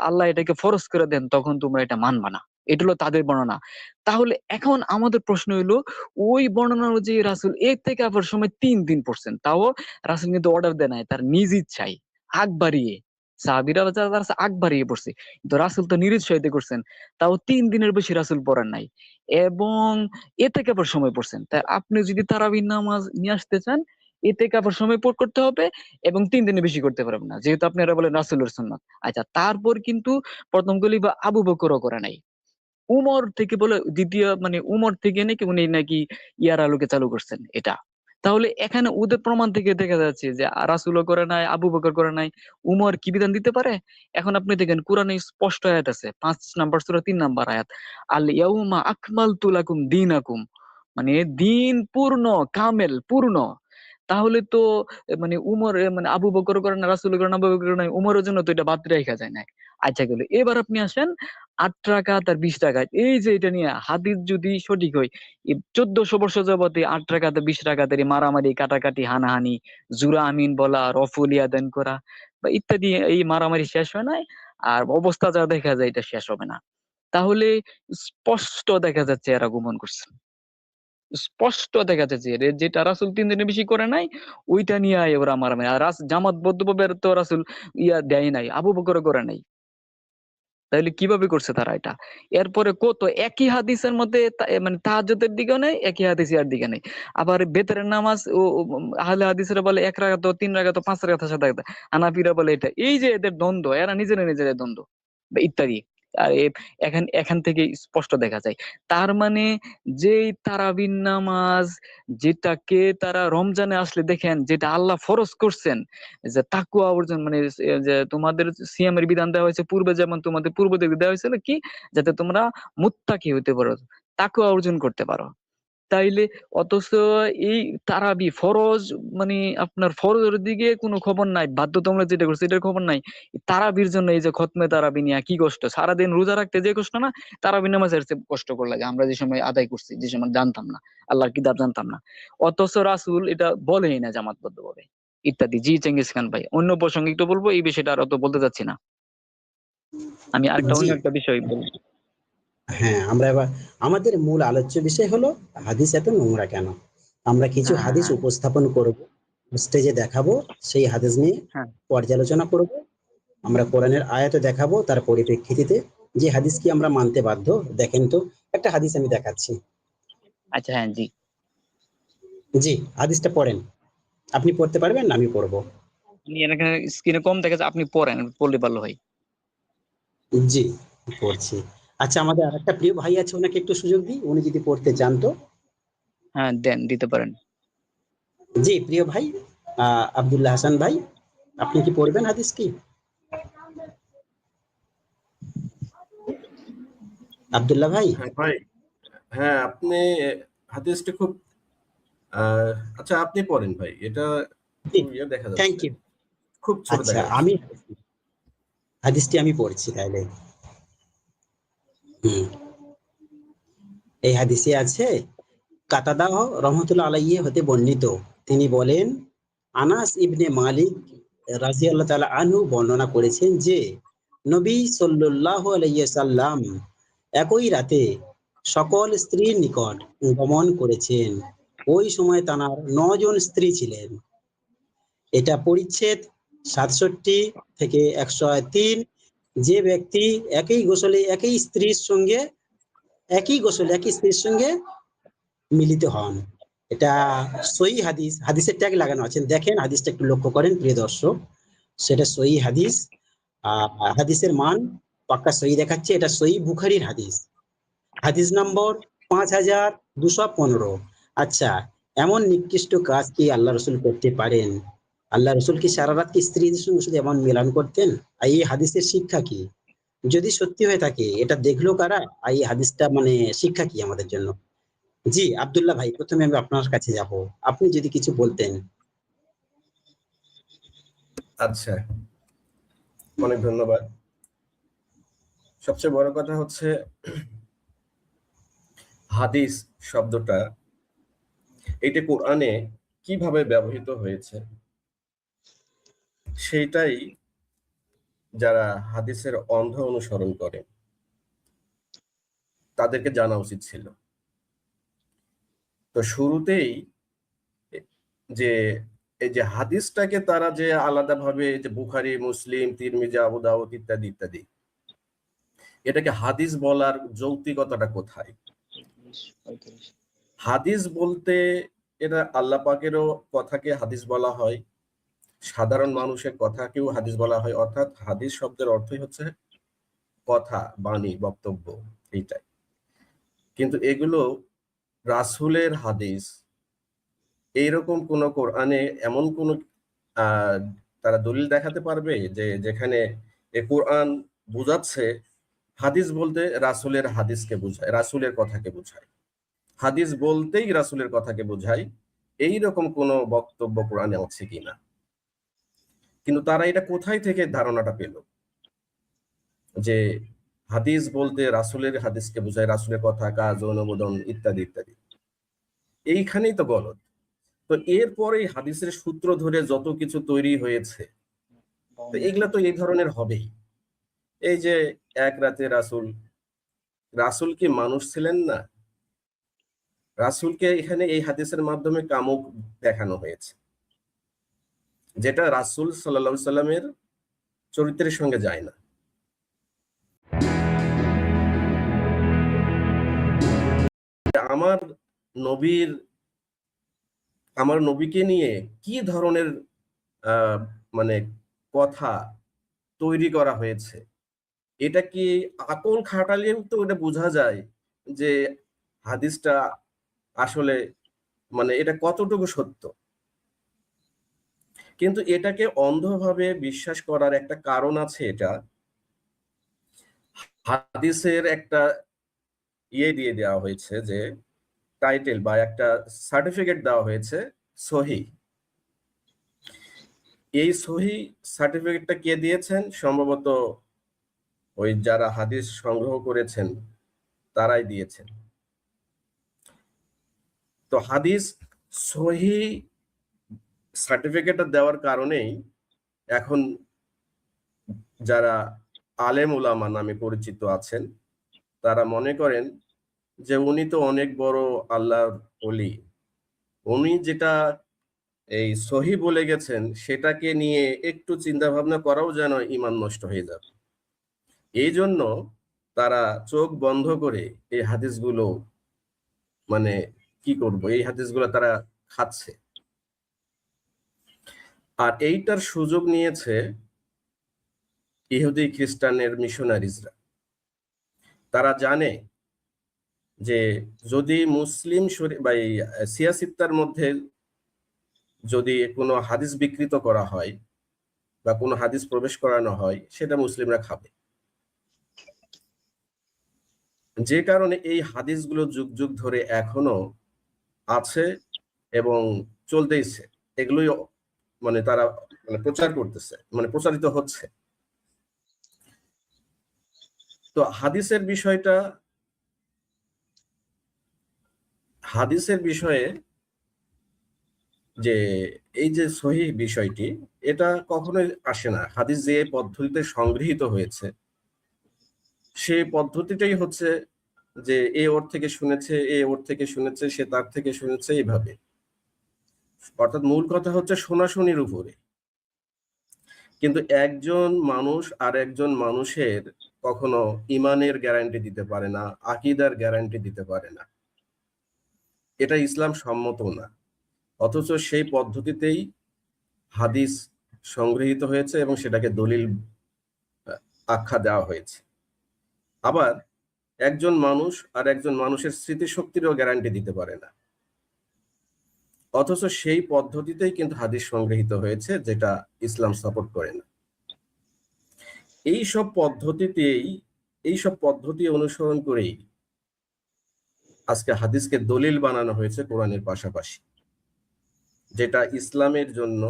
আল্লাহ এটাকে ফরজ করে দেন, তখন তোমরা এটা মানবা না। এটা হলো তাদের বর্ণনা। তাহলে এখন আমাদের প্রশ্ন হইলো, ওই বর্ণনা অনুযায়ী রাসূল ইতিকাফের সময় 3 দিন পড়ছেন, তাও রাসূল কিন্তু অর্ডার দেয় নাই, তার নিজ ইচ্ছায় আগ বাড়িয়ে। সাহাবীরা যারা আছে আগ বাড়িয়ে পড়ছে, কিন্তু রাসূল তো নিরুৎসাহিত করছেন, তাও 3 দিনের বেশি রাসূল পড়েন নাই, এবং ইতিকাফের সময় পড়ছেন। তাই আপনি যদি তারাবির নামাজ নিয়ে আসতে চান, ইতিকাফের সময় করতে হবে, এবং 3 দিনে বেশি করতে পারবেন না, যেহেতু আপনারা বলেন রাসূলের সুন্নাত। আচ্ছা, তারপর কিন্তু প্রথম খলিফা আবু বকরও করে নাই। উমর থেকে বলে দ্বিতীয় মানে উমর থেকে নাকি উনি নাকি ইয়ার আলোকে চালু করছেন এটা। তাহলে এখানে ওদের প্রমাণ থেকে দেখা যাচ্ছে যে রাসূলও করে নাই, আবু বকর করে নাই, উমর কি বিধান দিতে পারে? এখন আপনি দেখেন কোরআনে স্পষ্ট আয়াত আছে, 5 নাম্বার সূরা 3 নাম্বার আয়াত, আল ইয়াউমা আকমালতু লাকুম দীনাকুম, মানে দিন পূর্ণ, কামেল, পূর্ণ। তাহলে তো মানে উমর মানে আবু বকর করে না, রাসূল করে না, আবু বকর করে না, উমরের জন্য তো এটা বাদ রাখা যায় না। আচ্ছা, গেল এবার আপনি আসেন 8 রাকাত আর 20 রাকাত, এই যে এটা নিয়ে হাদিস যদি সঠিক হয়, 1400 বছর যাবতে 8 রাকাত 20 রাকাতের এই মারামারি, কাটাকাটি, হানাহানি, জুরা আমিন বলা, রফুল ইয়াদান করা বা ইত্যাদি, এই মারামারি শেষ হয় নাই, আর অবস্থা যা দেখা যায় এটা শেষ হবে না। তাহলে স্পষ্ট দেখা যাচ্ছে এরা গোপন করছে, স্পষ্ট দেখা যাচ্ছে যেটা রাসূল 3 দিনের বেশি করে নাই, ওইটা নিয়ে ওরা মারামারি। আর জামাত বদ্ধভাবে তো রাসূল ইয়া দেয় নাই, আবু বকর করে নাই। তাহলে কিভাবে করছে তারা এটা? এরপরে কত একই হাদিসের মধ্যে মানে তাহাজ্জুদের দিকেও নেই, একই হাদিস ইয়ার দিকে নেই। আবার বেতরের নামাজ আহলে হাদিসরা বলে 1 রাকাত, 3 রাকাত, 5 রাকাত, 7 রাকাত। হানাফিরা বলে এটা। এই যে এদের দ্বন্দ্ব, এরা নিজেরা নিজেরা দ্বন্দ্ব বা ইত্যাদি। আর এখান থেকে স্পষ্ট দেখা যায়। তার মানে যেই তারাবির নামাজ, যেটাকে তারা রমজানে আসলে দেখেন, যেটা আল্লাহ ফরজ করছেন, যে তাকওয়া অর্জন, মানে যে তোমাদের সিয়ামের বিধান দেওয়া হয়েছে পূর্বে, যেমন তোমাদের পূর্বদের দেওয়া হয়েছিল কি, যাতে তোমরা মুত্তাকি হতে পারো, তাকওয়া অর্জন করতে পারো। তাইলে অথচ এই তারাবি ফরজ, মানে আপনার ফরজের দিকে কোনো খবর নাই, বাধ্যতামূলক যেটা করছে এটার খবর নাই। তারাবির জন্য এই যে খতমে তারাবি নিয়ে কি কষ্ট, সারাদিন রোজা রাখতে যে কষ্ট না, তারাবি নামাজের চেয়ে কষ্ট করে লাগে। আমরা যে সময় আদায় করছি, যে সময় জানতাম না, আল্লাহর কিতাব জানতাম না, অথচ রাসূল এটা বলেই না জামাতবদ্ধ ভাবে ইত্যাদি। জি চেঙ্গিস খান ভাই, অন্য প্রসঙ্গে একটু বলবো, এই বিষয়টা আর অত বলতে চাচ্ছি না। আমি আরেকটা জি, অন্য একটা বিষয় বলবো। হ্যাঁ, আমরা এবার আমাদের মূল আলোচ্য বিষয় হলো হাদিস এত নোংরা কেন। আমরা কিছু হ্যাঁ হাদিস হ্যাঁ উপস্থাপন করব, স্টেজে দেখাবো, সেই হাদিস নিয়ে হ্যাঁ। পর্যালোচনা করব। আমরা কোরআনের আয়াতে দেখাবো, তার পরিপ্রেক্ষিতে যে হাদিস কি আমরা মানতে বাধ্য। দেখেন তো, একটা হাদিস আমি দেখাচ্ছি। আচ্ছা, হ্যাঁ, জি। জি, হাদিসটা পড়েন। আপনি পড়তে পারবেন না আমি পড়বো? এখানে স্ক্রিনে কম দেখা যায়, আপনি পড়েন, পড়লে ভালো হয়। জি, পড়ছি। আচ্ছা, আমাদের আরেকটা প্রিয় ভাই আছে, ওনাকে একটু সুযোগ দিই, উনি যদি পড়তে চান তো। হ্যাঁ, দিতে পারেন। জি, প্রিয় ভাই, আব্দুল্লাহ হাসান ভাই, আপনি কি পড়বেন হাদিস কি? আব্দুল্লাহ ভাই। হ্যাঁ ভাই, হ্যাঁ আপনি হাদিসটা খুব আচ্ছা আপনি পড়েন ভাই, এটা জি, খুব দেখা থ্যাংক যাচ্ছে, ইউ। খুব ছোট আচ্ছা, দেখা যাচ্ছে। আমি হাদিসটি আমি পড়ছি তাহলে। হুম, এই হাদিসে আছে, কাতাদাহ রহমতুল্লাহ আলাইহি হতে বর্ণিত, তিনি বলেন, আনাস ইবনে মালিক রাদিয়াল্লাহু তাআলা আনহু বর্ণনা করেছেন যে নবী সাল্লাল্লাহু আলাইহি সাল্লাম একই রাতে সকল স্ত্রীর নিকট গমন করেছেন। ওই সময় তার 9 জন স্ত্রী ছিলেন। এটা পরিচ্ছেদ 67 থেকে 103। যে ব্যক্তি একই গোসলে একই স্ত্রীর সঙ্গে মিলিত হন, এটা সহি হাদিস। হাদিসের ট্যাগ লাগানো আছে, দেখেন হাদিসটা একটু লক্ষ্য করেন প্রিয় দর্শক, সেটা সহি হাদিস। হাদিসের মান পাক্কা সহি দেখাচ্ছে, এটা সহি বুখারীর হাদিস, হাদিস নম্বর 5215। আচ্ছা, এমন নিকৃষ্ট কাজ কি আল্লাহ রসুল করতে পারেন? আল্লাহ রসুল কি সারা রাত কি স্ত্রীদের সঙ্গে শুধু এমন মিলন করতেন? আর এই হাদিসের শিক্ষা কি? যদি সত্যি হয়ে থাকে, এটা দেখলো কারা? আর এই হাদিসটা মানে শিক্ষা কি আমাদের জন্য? জি, আব্দুল্লাহ ভাই, প্রথমে আমি আপনার কাছে যাব, আপনি যদি কিছু বলতেন। আচ্ছা, অনেক ধন্যবাদ। সবচেয়ে বড় কথা হচ্ছে হাদিস শব্দটা এটা কোরআনে কিভাবে ব্যবহৃত হয়েছে, সেইটাই যারা হাদিসের অন্ধ অনুসরণ করে তাদেরকে জানা উচিত ছিল। তো শুরুতেই যে এই যে হাদিসটাকে তারা যে আলাদাভাবে, যে বুখারী, মুসলিম, তিরমিজি, আবু দাউদ ইত্যাদি ইত্যাদি, এটাকে হাদিস বলার যৌক্তিকতাটা কোথায়? হাদিস বলতে এটা আল্লাহ পাকেরও কথাকে হাদিস বলা হয়, সাধারণ মানুষের কথাকেও হাদিস বলা হয়, অর্থাৎ হাদিস শব্দের অর্থই হচ্ছে কথা, বাণী, বক্তব্য, এইটাই। কিন্তু এগুলো রাসূলের হাদিস, এইরকম কোন কোরআনে এমন কোন আহ তারা দলিল দেখাতে পারবে যে যেখানে এ কোরআন বোঝাচ্ছে হাদিস বলতে রাসূলের হাদিসকে বোঝায়, রাসূলের কথাকে বোঝায়, হাদিস বলতেই রাসূলের কথাকে বোঝায়, এইরকম কোন বক্তব্য কোরআনে আছে কিনা? কিন্তু তারা এটা কোথায় থেকে ধারণাটা পেল যে হাদিস বলতে রাসূলের হাদিসকে বোঝায়, রাসূলের কথা, কাজ, অনুমোদন ইত্যাদি ইত্যাদি? এইখানেই তো গলদ। তো এরপরেই হাদিসের সূত্র ধরে যত কিছু তৈরি হয়েছে, তো এগুলা তো এই ধরনের হবেই। এই যে এক রাতে রাসূল কি মানুষ ছিলেন না? রাসূলকে এখানে এই হাদিসের মাধ্যমে কামুক দেখানো হয়েছে, যেটা রাসূল সাল্লাল্লাহু আলাইহি সাল্লামের চরিত্রের সঙ্গে যায় না। আমার নবীর আমার নবীকে নিয়ে কি ধরনের মানে কথা তৈরি করা হয়েছে, এটা কি আকল খাটালেও তো এটা বোঝা যায় যে হাদিসটা আসলে মানে এটা কতটুকু সত্য। কিন্তু এটাকে অন্ধভাবে বিশ্বাস করার একটা কারণ আছে। এটা হাদিসের একটা দিয়ে দেওয়া হয়েছে, যে টাইটেল বা একটা সার্টিফিকেট দেওয়া হয়েছে সহি। এই সহি সার্টিফিকেটটা কে দিয়েছেন? সম্ভবত ওই যারা হাদিস সংগ্রহ করেছেন তারাই দিয়েছেন। তো হাদিস সহি সার্টিফিকেটটা দেওয়ার কারণেই এখন যারা আলেম উলামা নামে পরিচিত আছেন তারা মনে করেন যে উনি তো অনেক বড় আল্লাহর ওলি, উনি যেটা এই সহি বলে গেছেন সেটাকে নিয়ে একটু চিন্তা ভাবনা করাও যেন ঈমান নষ্ট হয়ে যাবে। এই জন্য তারা চোখ বন্ধ করে এই হাদিসগুলো মানে কি করব, এই হাদিসগুলো তারা খাচ্ছে। আর এইটার সুযোগ নিয়েছে ইহুদি খ্রিস্টানের মিশনারিজরা। তারা জানে যে যদি মুসলিম বা এই সিয়াসিত্তার মধ্যে যদি কোনো হাদিস বিকৃত করা হয় বা কোনো হাদিস প্রবেশ করানো হয়, সেটা মুসলিমরা খাবে। যে কারণে এই হাদিসগুলো যুগ যুগ ধরে এখনো আছে এবং চলতেইছে। এগুলোই মানে তারা মানে প্রচার করতেছে, মানে প্রচারিত হচ্ছে। তো হাদিসের বিষয়ে যে এই যে সহিহ বিষয়টি, এটা কখনোই আসে না। হাদিস যে পদ্ধতিতে সংগৃহীত হয়েছে সেই পদ্ধতিটাই হচ্ছে যে এ ওর থেকে শুনেছে, এ ওর থেকে শুনেছে, সে তার থেকে শুনেছে, এইভাবে। অর্থাৎ মূল কথা হচ্ছে শোনাশুনির উপরে। কিন্তু একজন মানুষ আর একজন মানুষের কখনো ইমানের গ্যারান্টি দিতে পারে না, আকীদার গ্যারান্টি দিতে পারে না। এটা ইসলাম সম্মত না। অথচ সেই পদ্ধতিতেই হাদিস সংগৃহীত হয়েছে এবং সেটাকে দলিল আখ্যা দেওয়া হয়েছে। আবার একজন মানুষ আর একজন মানুষের স্মৃতিশক্তিরও গ্যারান্টি দিতে পারে না, অথচ সেই পদ্ধতিতেই কিন্তু হাদিস সংগৃহীত হয়েছে, যেটা ইসলাম সাপোর্ট করে না। এইসব পদ্ধতি অনুসরণ করেই আজকে হাদিসকে দলিল বানানো হয়েছে কোরআনের পাশাপাশি, যেটা ইসলামের জন্য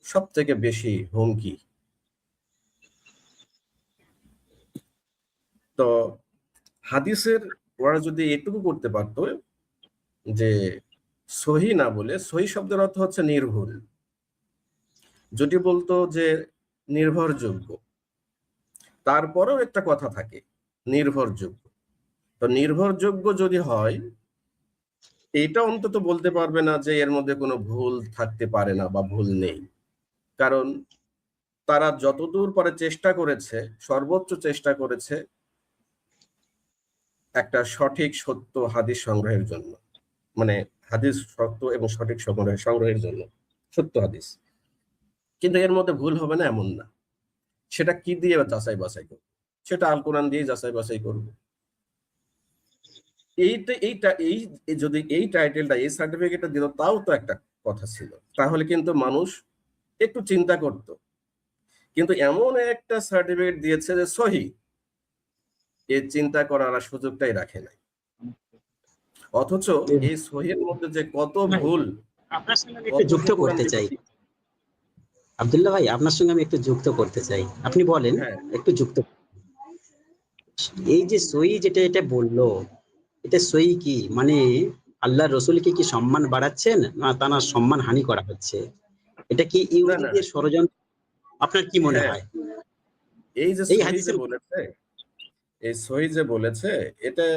সব থেকে বেশি হুমকি। তো হাদিসের ওরা যদি এটুকু করতে পারতো যে সহি না বলে, সহি শব্দের অর্থ হচ্ছে নির্ভুল, যদি বলতো যে নির্ভরযোগ্য, তারপরেও একটা কথা থাকে নির্ভরযোগ্য। তো নির্ভরযোগ্য যদি হয়, এটা অন্তত বলতে পারবে না যে এর মধ্যে কোনো ভুল থাকতে পারে না বা ভুল নেই। কারণ তারা যতদূর পারে চেষ্টা করেছে, সর্বোচ্চ চেষ্টা করেছে একটা সঠিক সত্য হাদিস সংগ্রহের জন্য, মানে হাদিস সত্য এবং সঠিক সংগ্রহের জন্য সত্য হাদিস। কিন্তু এর মধ্যে ভুল হবে না এমন না। সেটা কি দিয়ে যাচাই বাছাই করবো? সেটা আল কোরআন দিয়ে যাচাই বাছাই করবো। যদি এই টাইটেলটা, এই সার্টিফিকেটটা দিত, তাও তো একটা কথা ছিল, তাহলে কিন্তু মানুষ একটু চিন্তা করত। কিন্তু এমন একটা সার্টিফিকেট দিয়েছে যে সহি, এই চিন্তা করার সুযোগটাই রাখে নাই। অথচ এই সহির মধ্যে যে কত ভুল। আপনার সঙ্গে আমি একটু যুক্ত করতে চাই আব্দুল্লাহ ভাই, আপনার সঙ্গে আমি একটু যুক্ত করতে চাই। আপনি বলেন, হ্যাঁ, একটু যুক্ত। এই যে সই যেটা এটা বললো, এটা সই কি মানে আল্লাহ রসুলকে কি সম্মান বাড়াচ্ছেন না তার সম্মান হানি করা হচ্ছে? এটা কি না, ইহুদিদের ষড়যন্ত্র? আপনার কি মনে হ্যাঁ, হয়? এই যে এই সহি যে হাদিসের বলেছে, এই সহি যে বলেছে, এটা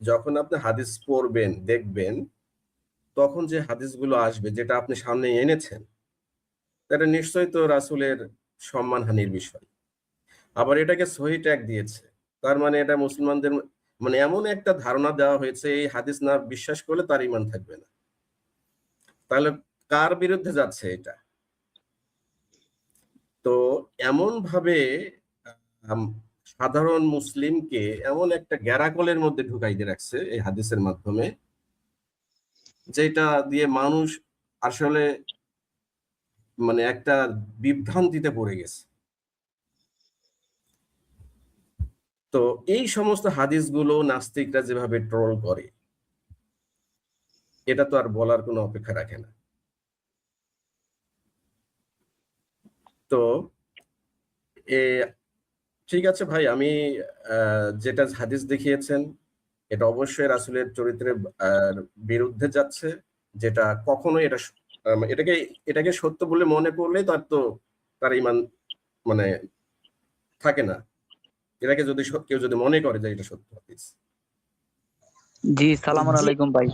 যখন আপনি হাদিস পড়বেন, দেখবেন, তখন যে হাদিসগুলো আসবে, যেটা আপনি সামনে এনেছেন, এটা নিশ্চয়ই তো রাসূলের সম্মানহানির বিষয়। আবার এটাকে সহি ট্যাগ দিয়েছে, তার মানে এটা মুসলমানদের মানে এমন একটা ধারণা দেওয়া হয়েছে এই হাদিস না বিশ্বাস করলে তার ঈমান থাকবে না। তাহলে কার বিরুদ্ধে যাচ্ছে এটা? তো এমন ভাবে সাধারণ মুসলিমকে এমন একটা গ্যারাকলের মধ্যে ঢুকাই দিয়ে রাখছে এই হাদিসের মাধ্যমে, যেটা দিয়ে মানুষ আসলে মানে একটা বিভ্রান্তিতে পড়ে গেছে। তো এই সমস্ত হাদিসগুলো নাস্তিকরা যেভাবে ট্রোল করে, এটা তো আর বলার কোনো অপেক্ষা রাখে না। তো এ ঠিক আছে ভাই, আমি যেটা হাদিস দেখিয়েছেন এটা অবশ্যই রাসূলের চরিত্রের বিরুদ্ধে যাচ্ছে, যেটা কখনোই এটাকে সত্য বলে মনে করলে তার ঈমান মানে থাকে না। এটাকে যদি কেউ যদি মনে করে যে এটা সত্য হাদিস। জি, সালাম জি আলাইকুম ভাই।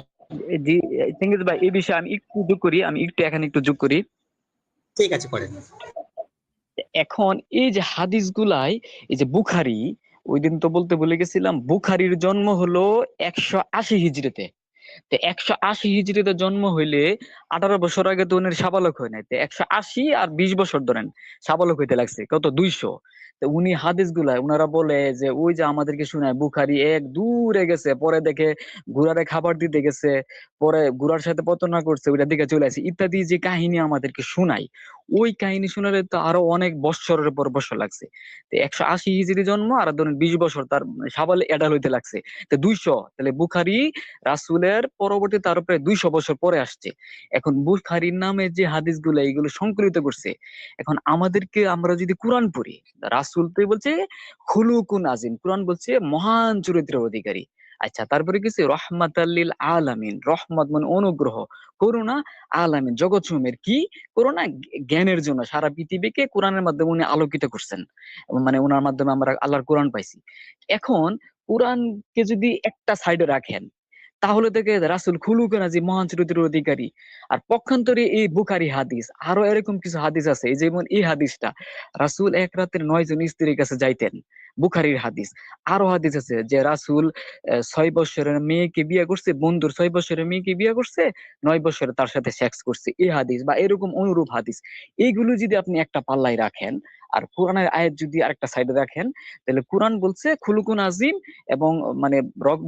জি, চেঙ্গিজ ভাই, এই বিষয়ে আমি এখানে একটু যোগ করি। ঠিক আছে, করেন। এখন এই যে হাদিসগুলাই, এই যে বুখারী, ওই দিন তো বলতে ভুলে গেছিলাম, বুখারীর জন্ম হলো 180 হিজরিতে। তো 180 হিজরিতে জন্ম হইলে 18 বছর আগে তো উনি সাবালক হয় নাই। তো 180 আর 20 বছর ধরেন সাবালক হইতে লাগছে কত 200। তো উনি হাদিস গুলা উনারা বলে যে ওই যে আমাদেরকে শোনায় বুখারী এক দূরে গেছে, পরে দেখে ঘোড়ারে খাবার দিতে গেছে, পরে ঘোড়ার সাথে প্রতারণা করছে, ওইটার দিকে চলে আসে ইত্যাদি যে কাহিনী আমাদেরকে শোনায়, ওই কাহিনী শোনালে তো আরো অনেক বৎসরের পর বৎসর লাগছে। তো 180 হিজরি জন্ম, আর ধরেন 20 বছর তার সাবালে এডাল হইতে লাগছে। তো 200, তাহলে বুখারী রাসূলের পরবর্তী তার প্রায় 200 বছর পরে আসছে। এখন বুখারীর নামে যে হাদিসগুলো এইগুলো সংকলিত করছে, এখন আমাদেরকে আমরা যদি কোরআন পড়ি, রাসূল তো বলছে খুলুকুন আজিম, কোরআন বলছে মহান চরিত্রের অধিকারী। আচ্ছা, তারপরে কিছু রহমাতাল লিল আলামিন, রহমত মানে অনুগ্রহ, করুণা, আলামিন জগৎ সমূহের কি করুণা, জ্ঞানের জন্য সারা পৃথিবীকে কোরআনের মাধ্যমে উনি আলোকিত করছেন, মানে ওনার মাধ্যমে আমরা আল্লাহর কোরআন পাইছি। এখন কোরআনকে যদি একটা সাইডে রাখেন, তাহলে থেকে রাসূল খুলুকুন আজিম মহান চরিত্রের অধিকারী। আর পক্ষান্তরে এই বুখারী হাদিস, আরো এরকম কিছু হাদিস আছে, এই যেমন এই হাদিসটা, রাসূল এক রাতের 9 জন স্ত্রীর কাছে যাইতেন, বুখারীর হাদিস। আরো হাদিস আছে যে রাসূল 6 বছরের মেয়েকে বিয়ে করছে, বন্ধুর 6 বছরের মেয়েকে বিয়ে করছে, 9 বছরে তার সাথে সেক্স করছে, এই হাদিস বা এরকম অনুরূপ হাদিস। এইগুলো যদি আপনি একটা পাল্লায় রাখেন, আর কোরআনের আয়াত যদি আরেকটা সাইডে রাখেন, তাহলে কোরআন বলছে খুলুকুন আজিম এবং মানে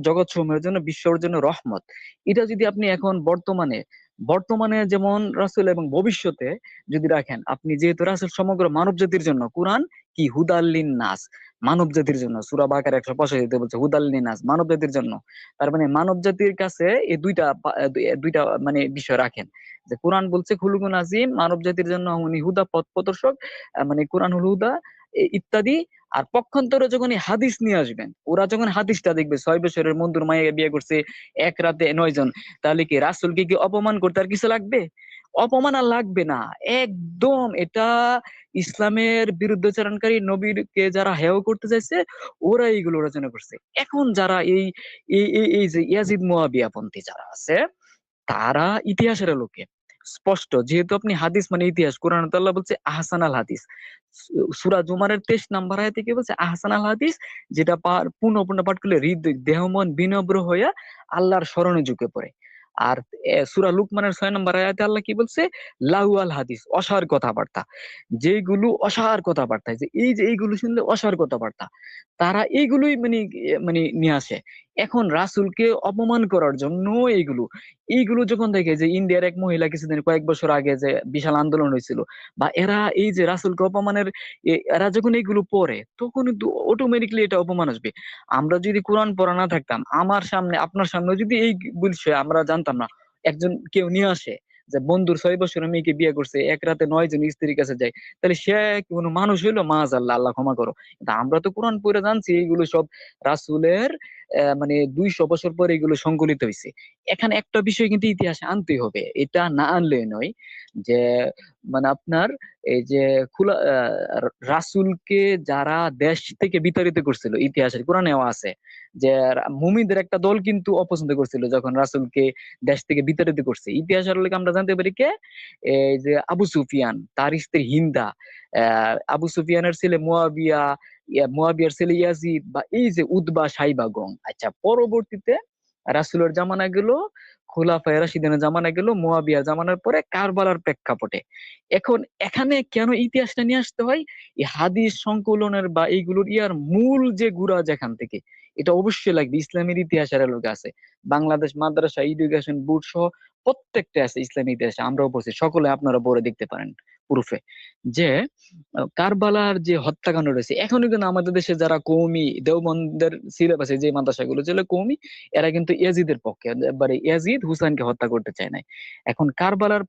জগৎ সমূহের জন্য, বিশ্বের জন্য রহমত। এটা যদি আপনি এখন বর্তমানে বর্তমানে যেমন রাসূল এবং ভবিষ্যতে যদি রাখেন, আপনি যেহেতু রাসূল সমগ্র মানব জাতির জন্য, কোরআন কি হুদাল্লিন নাস, মানব জাতির জন্য, সূরা বাকারা 185 বলছে হুদাল্লিন নাস, মানব জাতির জন্য। তার মানে মানব জাতির কাছে এই দুইটা মানে বিষয় রাখেন, যে কোরআন বলছে খুলুকুন আজিম, মানব জাতির জন্য উনি হুদা, পথ প্রদর্শক, মানে কোরআন হল হুদা ইত্যাদি। আর পক্ষান্তরে যখন এই হাদিস নিয়ে আসবেন, ওরা যখন হাদিসটা দেখবে 6 বছরের বন্ধুর মাইয়া বিয়ে করছে, এক রাতে 9 জন, তাহলে কি রাসূলকে কি অপমান করতে আর কিছু লাগবে? অপমান আর লাগবে না। একদম এটা ইসলামের বিরুদ্ধাচরণকারী, নবীকে যারা হেয় করতে চাইছে, ওরা এইগুলো রচনা করছে। এখন যারা এই এই এই এই যে ইয়াজিদ মুয়াবিয়া পন্থী যারা আছে, তারা ইতিহাসের আলোকে স্পষ্ট, যেহেতু আপনি হাদিস মানে ইতিহাস, কোরআন তো আল্লাহ বলছে আহসান আল হাদিস, সূরা জুমারের 23 নম্বর আয়াতে কি বলছে? আহসান আল হাদিস, যেটা পূর্ণ পাঠ করলে হৃদয় দেহ মন বিনম্র হইয়া আল্লাহর স্মরণে ঝুঁকে পড়ে। আর সূরা লুকমানের 6 নম্বর আয়াতে আল্লাহ কি বলছে? লাহু আল হাদিস, অসার কথাবার্তা। যেগুলো অসার কথাবার্তা, যে এই যে এইগুলো শুনলে অসার কথাবার্তা, তারা এইগুলোই মানে নিয়ে আসে। এখন রাসূলকে অপমান করার জন্য এইগুলো যখন দেখে যে ইন্ডিয়ার এক মহিলা কিছুদিন কয়েক বছর আগে যে বিশাল আন্দোলন হয়েছিল, বা এরা এই যে রাসূলকে অপমানের, এরা যখন এইগুলো পড়ে, তখন কিন্তু অটোমেটিক্যালি এটা অপমান আসবে। আমরা যদি কোরআন পড়া না থাকতাম, আমার সামনে আপনার সামনে যদি এই বিষয়ে আমরা জানতাম না, একজন কেউ নিয়ে আসে যে বন্ধুর 6 বছরের মেয়েকে বিয়ে করছে, এক রাতে 9 জন স্ত্রীর কাছে যায়, তাহলে সে কোনো মানুষ হইলো? মাআযাল্লাহ, আল্লাহ ক্ষমা করো। কিন্তু আমরা তো কোরআন পড়ে জানছি এইগুলো সব রাসূলের মানে 200 বছর পরে এগুলো সংকলিত হয়েছে। এখানে একটা বিষয় কিন্তু ইতিহাসে আনতেই হবে, এটা না আনলে নয়, যে মানে আপনার এই যে রাসূলকে যারা দেশ থেকে বিতাড়িত করছিল, ইতিহাসের কোরআনেও আছে যে মুমিনদের একটা দল কিন্তু অপছন্দ করছিল যখন রাসূলকে দেশ থেকে বিতাড়িত করছে। ইতিহাসের লোক আমরা জানতে পারি কে? এই যে আবু সুফিয়ান, তার স্ত্রী হিন্দা, আবু সুফিয়ানের ছেলে মুয়াবিয়া, মুয়াবিয়ার ছেলে ইয়াজিদ বা এই যে উতবা সাইবা গং। আচ্ছা, পরবর্তীতে রাসূলের জামানা গেল, খোলাফায়ে রাশিদিনের জামানা গেল, মুয়াবিয়ার জামানার পরে কারবালার প্রেক্ষাপটে। এখন এখানে কেন ইতিহাসটা নিয়ে আসতে হয়? এই হাদিস সংকলনের বা এইগুলোর ইয়ার মূল যে গুড়া যেখান থেকে, এটা অবশ্যই লাগবে। ইসলামের ইতিহাসের লোক আছে, বাংলাদেশ মাদ্রাসা এডুকেশন বোর্ড সহ প্রত্যেকটা আছে ইসলামী ইতিহাসে, আমরাও পড়ছি, সকলে আপনারা পড়ে দেখতে পারেন প্রুফে, যে কারবালার যে হত্যাকাণ্ড রয়েছে। এখনো কিন্তু আমাদের দেশে যারা কওমি দেওবন্দের সিলেবাসে যে মাদ্রাসাগুলো ছিল কওমি, এরা কিন্তু ইয়াজিদের পক্ষে, এবারে ইয়াজিদ হুসাইনকে হত্যা করতে চায় নাই। এখন কারবালার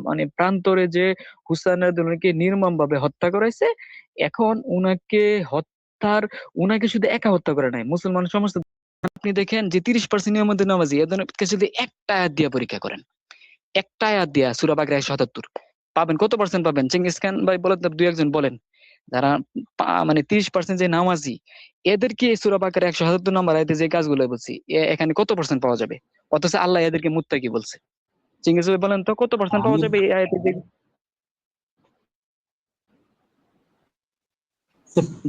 মানে প্রান্তরে যে হুসাইনের দুজনকে নির্মম ভাবে হত্যা করাইছে, এখন উনাকে শুধু একা হত্যা করে নাই, মুসলমান সমস্ত। আপনি দেখেন যে 30% এর মধ্যে নামাজি, এদেরকে যদি একটা আয়াত দিয়ে পরীক্ষা করেন, একটা আয়াত দিয়া সূরা বাকরা 177 পাবেন, কত পার্সেন্ট পাবেন? চেঙ্গিস খান ভাই বলেন তো, দুই একজন বলেন। যারা মানে 30% যে নামাজি, এদেরকে সূরা বাকরা 177 নম্বর আয়াতে যে কাজগুলো বলছি, এখানে কত পার্সেন্ট পাওয়া যাবে? অথচ আল্লাহ এদেরকে মুত্তাকি বলছে। চেঙ্গিস ভাই বলেন তো, কত পার্সেন্ট পাওয়া আমি যাবে এই আয়াতে?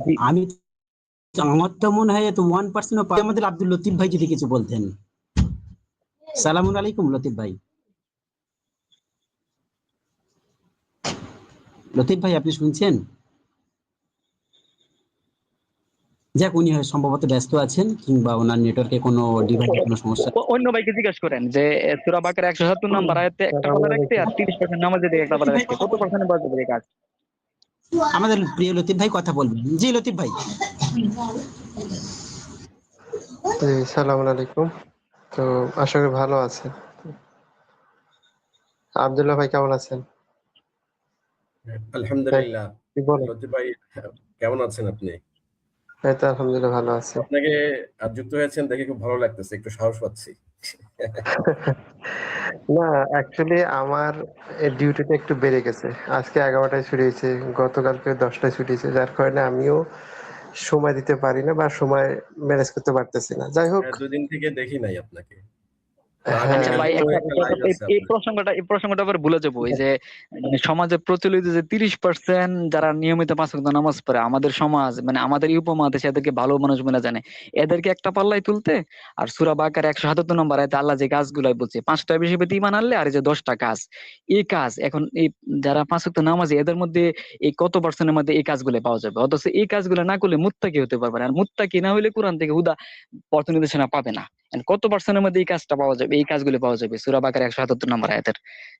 জি, আমি আমার তো মনে হয় 1% পাবে। আমাদের আব্দুল লতিফ ভাই যদি কিছু বলতেন। সালামুন আলাইকুম লতিফ ভাই। লতিফ ভাই, আপনি শুনছেন? যাক, উনি হয় সম্ভবত ব্যস্ত আছেন, কিংবা ওনার নেটওয়ার্কে কোনো ডিভাইসে কোনো সমস্যা। অন্য ভাইকে জিজ্ঞাসা করেন যে সূরা বাকরা 177 নম্বর আয়াতে একটা বলা রাখতে, আর 30% নামাজে দিয়ে একটা বলা রাখতে, কত পার্সেন্ট পাওয়া যাবে এই কাজ? আমাদের প্রিয় লতিফ ভাই কথা বলবেন। জি লতিফ ভাই। জি, সালামুন আলাইকুম। তো আশা করি ভালো আছেন। আব্দুল্লাহ ভাই কেমন আছেন? আলহামদুলিল্লাহ। কি বলেন? লতিফ ভাই, কেমন আছেন আপনি? এই তো আলহামদুলিল্লাহ ভালো আছি। আপনাকে যুক্ত হয়েছেন দেখে খুব ভালো লাগতেছে, একটু সাহস পাচ্ছি। না, অ্যাকচুয়ালি আমার ডিউটিটা একটু বেড়ে গেছে। আজকে 11টায় ছুটি হয়েছে, গতকালকে 10টায় ছুটি হয়েছে, যার কারণে আমিও সময় দিতে পারি না বা সময় ম্যানেজ করতে পারতেছি না। যাই হোক, দুদিন থেকে দেখি নাই আপনাকে। তো হ্যাঁ, আচ্ছা ভাই, আগামীকালকে তো একটা লাইভ আছে এই আপনার। প্রসঙ্গটা আবার ভুলে যাবো। এই যে মানে সমাজে প্রচলিত যে 30% যারা নিয়মিত 5 ওয়াক্ত নামাজ পড়ে, আমাদের সমাজ মানে আমাদের এই উপমহাদেশে এদেরকে ভালো মানুষ বলে জানে, এদেরকে একটা পাল্লায় তুলতে, আর সূরা বাকারা 177 নম্বর আয়াতে আল্লাহ যে কাজগুলাই বলছে, 5টা বেশি পেতে ঈমান আনলে, আর এই যে 10টা কাজ, এই কাজ এখন এই যারা 5 ওয়াক্ত নামাজি এদের মধ্যে এই কত পার্সেন্টের মধ্যে এই কাজগুলো পাওয়া যাবে? অথচ এই কাজগুলো না করলে মুত্তাকি হতে পারবে না, আর মুত্তাকি না হলে কোরআন থেকে হুদা পথ নির্দেশনা পাবে না। কত পার্সেন্টের মধ্যে এই কাজটা পাওয়া যাবে, এই কাজগুলো পাওয়া যাবে সূরা বাকারা 177 নম্বর আয়াতের?